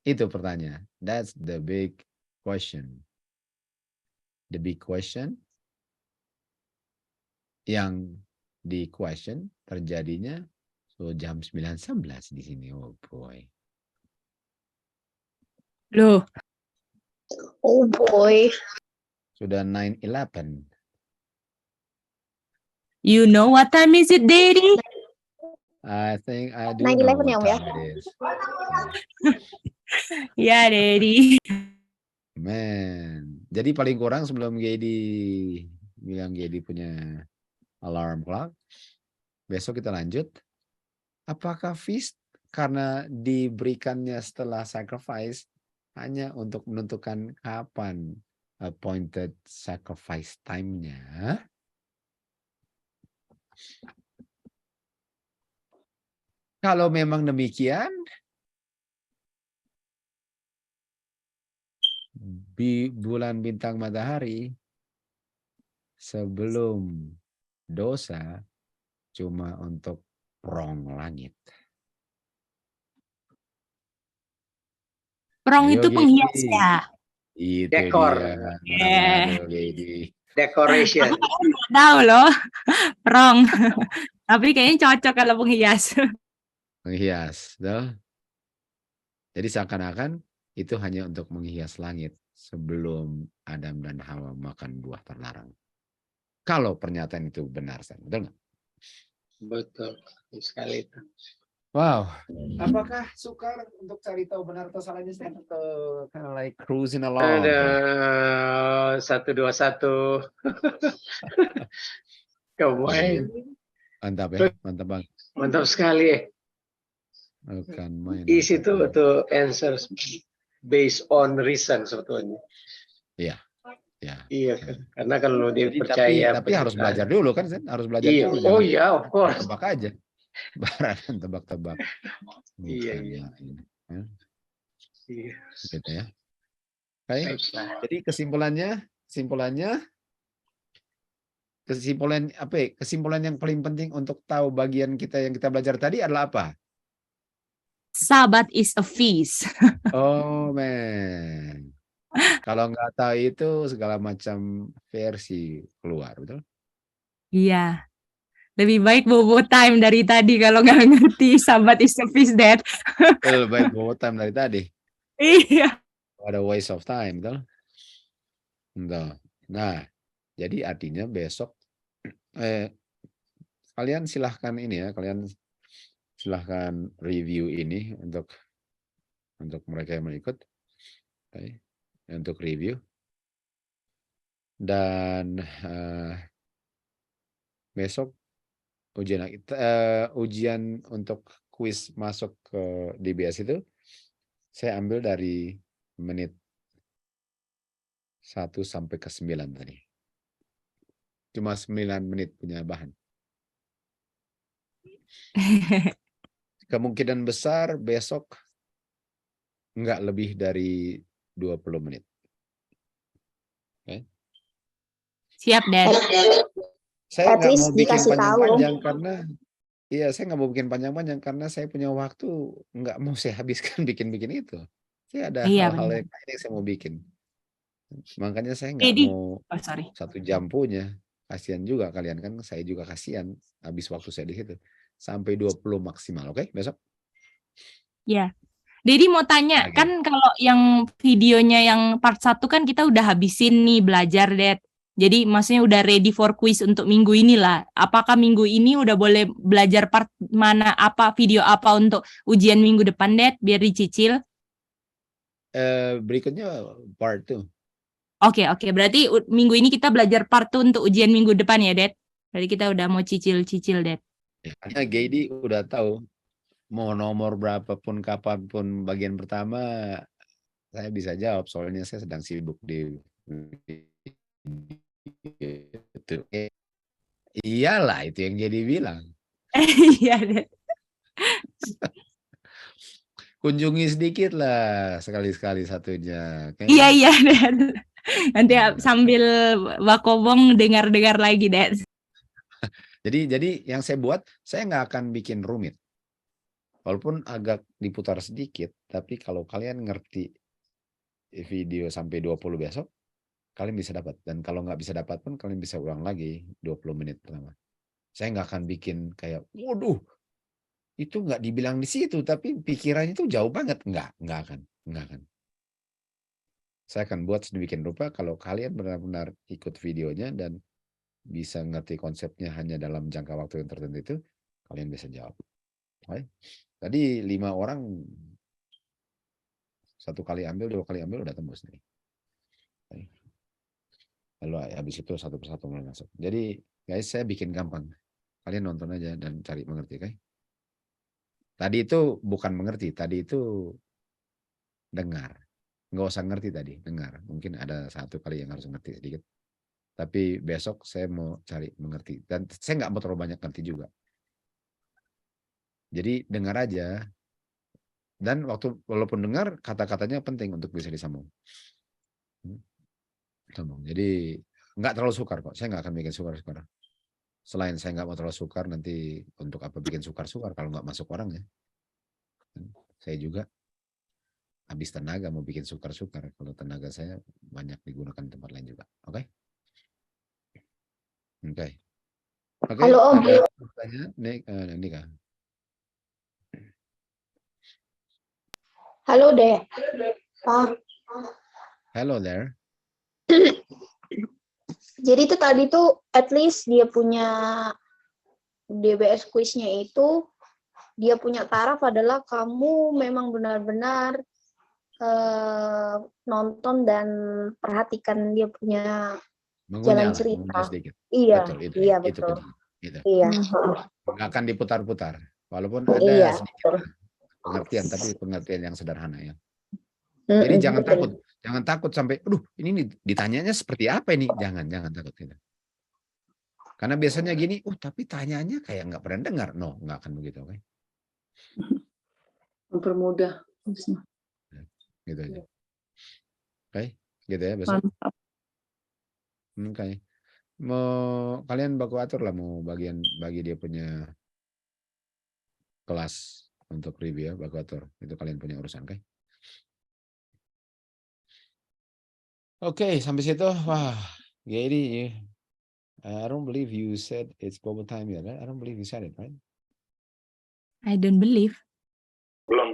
Itu pertanyaan. That's the big question. The big question yang di question terjadinya jam 9.11 di sini. Oh boy. Loh. Oh boy. Sudah 9.11. You know what time is it, Daddy? I think I do 9/11 know ya, Om what ya? time it is. Ya, Daddy. Man. Jadi paling kurang sebelum Gedi bilang Gedi punya alarm clock, besok kita lanjut. Apakah feast karena diberikannya setelah sacrifice hanya untuk menentukan kapan appointed sacrifice time-nya? Kalau memang demikian, bulan bintang matahari sebelum dosa cuma untuk rong langit. Rong itu penghias ya? Itu dekor. dia. Decoration. Aku nggak tahu loh. Rong. Tapi kayaknya cocok kalau penghias. Menghias, tuh. Jadi seakan-akan itu hanya untuk menghias langit sebelum Adam dan Hawa makan buah terlarang. Kalau pernyataan itu benar, betul nggak? Betul sekali itu. Wow. Apakah sukar untuk cari tahu benar atau salahnya Stan, atau kind of like cruising along? Ada 121. Kemain. Mantap ya, mantap banget. Mantap sekali ya. Bukan main. Di situ tuh answers based on reason sebetulnya. Iya. Ya. Iya kan. Karena kalau dia Jadi, percaya tapi harus belajar dulu kan, Sen? Harus belajar iya. dulu. Oh iya, of course. Tebak aja. Barangan tebak-tebak. Iya. Iya. Gitu ya. Baik. Jadi kesimpulan apa ya? Kesimpulan yang paling penting untuk tahu bagian kita yang kita belajar tadi adalah apa? Sabat is a feast. Oh man. Kalau nggak tahu itu segala macam versi keluar, betul? Iya. Lebih baik bobo time dari tadi kalau nggak ngerti Sabat is a feast, Dad. Lebih baik bobo time dari tadi. Iya. Ada waste of time, betul? Nah, jadi artinya besok kalian silahkan ini ya, kalian silahkan review ini untuk mereka yang mengikut, untuk review dan besok ujian untuk kuis masuk ke DBS itu saya ambil dari menit 1 sampai ke 9 tadi. Cuma 9 menit punya bahan. Kemungkinan besar besok nggak lebih dari 20 menit. Okay. Siap, Dad. Saya nggak mau bikin panjang-panjang karena saya nggak mau bikin panjang-panjang karena saya punya waktu nggak mau saya habiskan bikin-bikin itu. Saya ada hal-hal yang lain yang saya mau bikin. Makanya saya nggak mau 1 jam punya. Kasihan juga kalian kan, saya juga kasihan habis waktu saya di situ. Sampai 20 maksimal, oke? Besok? Ya. Dedi mau tanya, kan kalau yang videonya yang part 1 kan kita udah habisin nih belajar, Dad. Jadi maksudnya udah ready for quiz untuk minggu ini lah. Apakah minggu ini udah boleh belajar part mana, apa video apa untuk ujian minggu depan, Dad, biar dicicil? Berikutnya part 2. Oke. Berarti minggu ini kita belajar part 2 untuk ujian minggu depan ya, Dad? Berarti kita udah mau cicil-cicil, Dad. Karena Gedi udah tahu mau nomor berapapun kapanpun bagian pertama saya bisa jawab soalnya saya sedang sibuk di itu. Iyalah itu yang jadi bilang. Iya, Dad. Kunjungi sedikit lah sekali-sekali satunya. Iya, Dad. Nanti sambil bakobong dengar-dengar lagi, Dad. Jadi yang saya buat, saya nggak akan bikin rumit. Walaupun agak diputar sedikit, tapi kalau kalian ngerti video sampai 20 besok, kalian bisa dapat. Dan kalau nggak bisa dapat pun, kalian bisa ulang lagi 20 menit pertama. Saya nggak akan bikin kayak, waduh, itu nggak dibilang di situ, tapi pikirannya itu jauh banget. Nggak akan. Saya akan buat sedemikian rupa kalau kalian benar-benar ikut videonya dan bisa ngerti konsepnya hanya dalam jangka waktu yang tertentu itu, kalian bisa jawab. Okay. Tadi 5 orang 1 kali ambil, 2 kali ambil udah tembus nih. Okay. Lalu habis itu satu persatu mulai masuk. Jadi guys, saya bikin gampang. Kalian nonton aja dan cari mengerti, okay? Tadi itu bukan mengerti, tadi itu dengar. Nggak usah ngerti tadi, dengar. Mungkin ada 1 kali yang harus ngerti sedikit. Tapi besok saya mau cari mengerti. Dan saya nggak mau terlalu banyak ngerti juga. Jadi dengar aja. Dan walaupun dengar, kata-katanya penting untuk bisa disambung. Jadi nggak terlalu sukar kok. Saya nggak akan bikin sukar-sukar. Selain saya nggak mau terlalu sukar, nanti untuk apa bikin sukar-sukar kalau nggak masuk orangnya. Saya juga habis tenaga mau bikin sukar-sukar. Kalau tenaga saya banyak digunakan tempat lain juga. Oke? Oke. Halo, Om. Nika. Halo, Deh. Pak. Hello there. Jadi itu tadi tuh at least dia punya DBS quiznya itu dia punya taraf adalah kamu memang benar-benar nonton dan perhatikan dia punya jalan Mengunyah cerita. sedikit. Iya, Betul, itu iya itu betul. penting. Gitu. Iya. Nggak akan diputar-putar. Walaupun ada Iya, sedikit betul. pengertian, tapi pengertian yang sederhana ya. Jadi jangan takut sampai, aduh ini ditanyanya seperti apa ini? Jangan takut gitu. Karena biasanya gini, tapi tanyanya kayak nggak pernah dengar. No, nggak akan begitu, oke? Mempermudah. Gitu aja. Oke, gitu ya besok. Mantap. Oke. Mau kalian baku atur lah mau bagi dia punya kelas untuk review ya, baku atur. Itu kalian punya urusan, oke? Oke, sampai situ. Wah, Gary, I don't believe you said it's Bobo time yet, right? I don't believe you said it, right? I don't believe. Belum.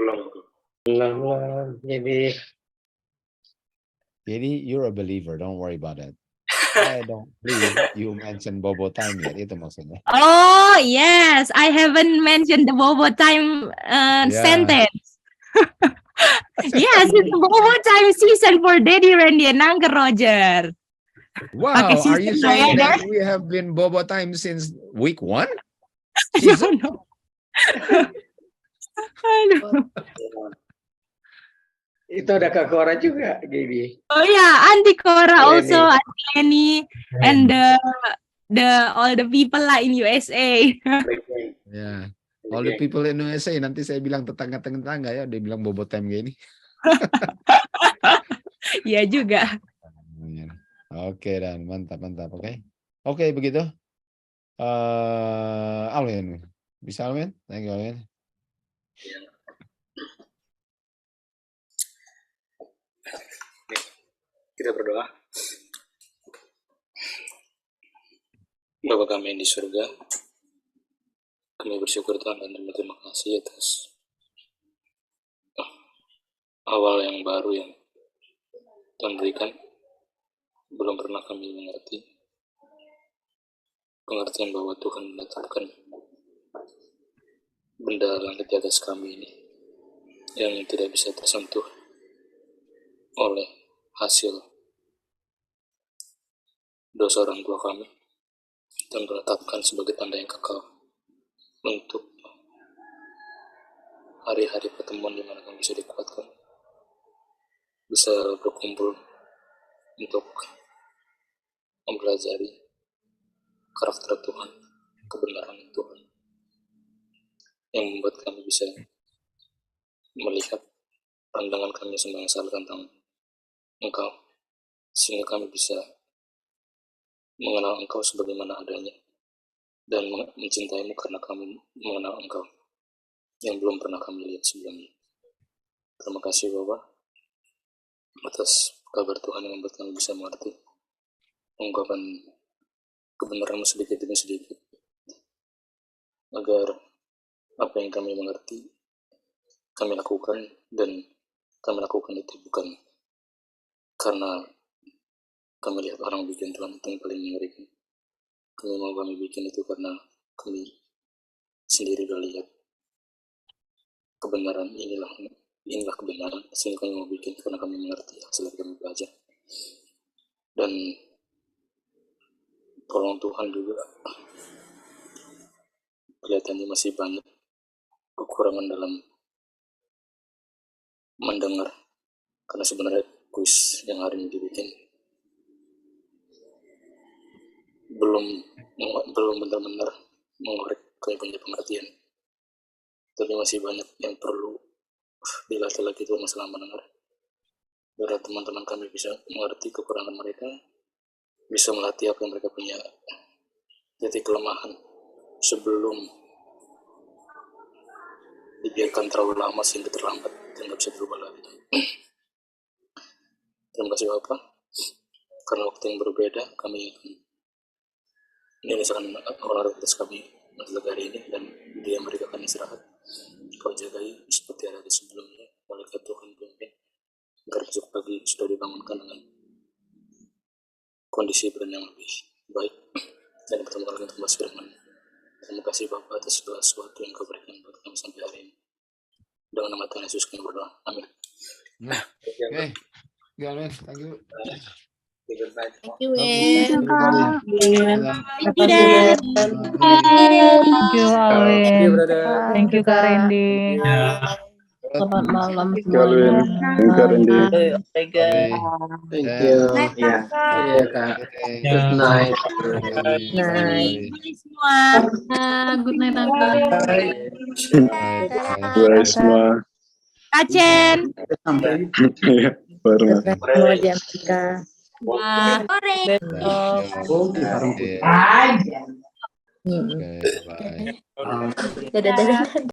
Jadi you're a believer, don't worry about it. I don't believe you mentioned Bobo time yet, itu maksudnya. Oh yes, I haven't mentioned the Bobo time sentence. Yes, it's Bobo time season for Daddy Randy and Uncle Roger. Wow, are you saying that we have been Bobo time since week 1? Season? No. Aduh. Itu ada Kak Cora juga, gini. Oh yeah, Auntie Cora Lenny. also, Auntie Lenny, and all the people lah in USA. Yeah. All the people in USA, nanti saya bilang tetangga-tetangga ya, dia bilang Bobo time gini. Iya juga. Oke dan mantap, oke. Oke begitu. Alwin, bisa Alwin? Thank you Alwin. Kita berdoa. Bapa kami yang di surga, kami bersyukur Tuhan dan terima kasih atas awal yang baru yang Tuhan berikan. Belum pernah kami mengerti pengertian bahwa Tuhan menetapkan benda langit di atas kami ini yang tidak bisa tersentuh oleh hasil dosa orang tua kami, dan menetapkan sebagai tanda yang kekal untuk hari-hari pertemuan di mana kami bisa dikuatkan, bisa berkumpul untuk mempelajari karakter Tuhan, kebenaran Tuhan, yang membuat kami bisa melihat pandangan kami semua yang salah tentang Engkau, sehingga kami bisa mengenal Engkau sebagaimana adanya dan mencintaimu karena kami mengenal Engkau yang belum pernah kami lihat sebelumnya. Terima kasih Bapa atas kabar Tuhan yang membuat kami bisa mengerti ungkapan kebenaran-Mu sedikit demi sedikit, agar apa yang kami mengerti kami lakukan, dan kami lakukan itu bukan karena kami lihat orang bikin Tuhan itu yang paling mengerikan. Kami bikin itu karena kami sendiri udah lihat kebenaran, inilah kebenaran, sehingga kami mau bikin karena kami mengerti hasil kami belajar. Dan tolong Tuhan juga, kelihatannya masih banyak kekurangan dalam mendengar, karena sebenarnya kuis yang hari ini dibikin belum benar-benar mengorek kami punya pengertian, tapi masih banyak yang perlu dilatih lagi itu masalah mendengar. Biar teman-teman kami bisa mengerti kekurangan mereka, bisa melatih apa yang mereka punya titik kelemahan sebelum dibiarkan terlalu lama sehingga terlambat dan tidak bisa berubah lagi. Terima kasih Bapak, karena waktu yang berbeda kami ini misalkan orang atas kami masalah hari ini, dan dia mereka akan istirahat. Kau jagai seperti hari sebelumnya, malaikat Tuhan pimpin agar besok pagi sudah dibangunkan dengan kondisi badan yang lebih baik dan bertemu kali untuk bahas firman. Terima kasih Bapak atas segala sesuatu yang kau berikan buat kami sampai hari ini. Dengan nama Tuhan Yesus kami berdoa. Amin. Oke. Galen, thank you. Thank you, Thank you, Kak. Thank you, Dan. Thank you, Alwin. Thank you, brother. Thank you, Kak Randy. Selamat malam Thank you, Alwin. Thank you, Randy. Thank you. Ya. Iya Kak. Ya. Good night. Night. Semua. Good night, Uncle. Bye semua. Kacen. Iya, bareng. Semua di Amerika. Sore. Oke, bye. Dadah.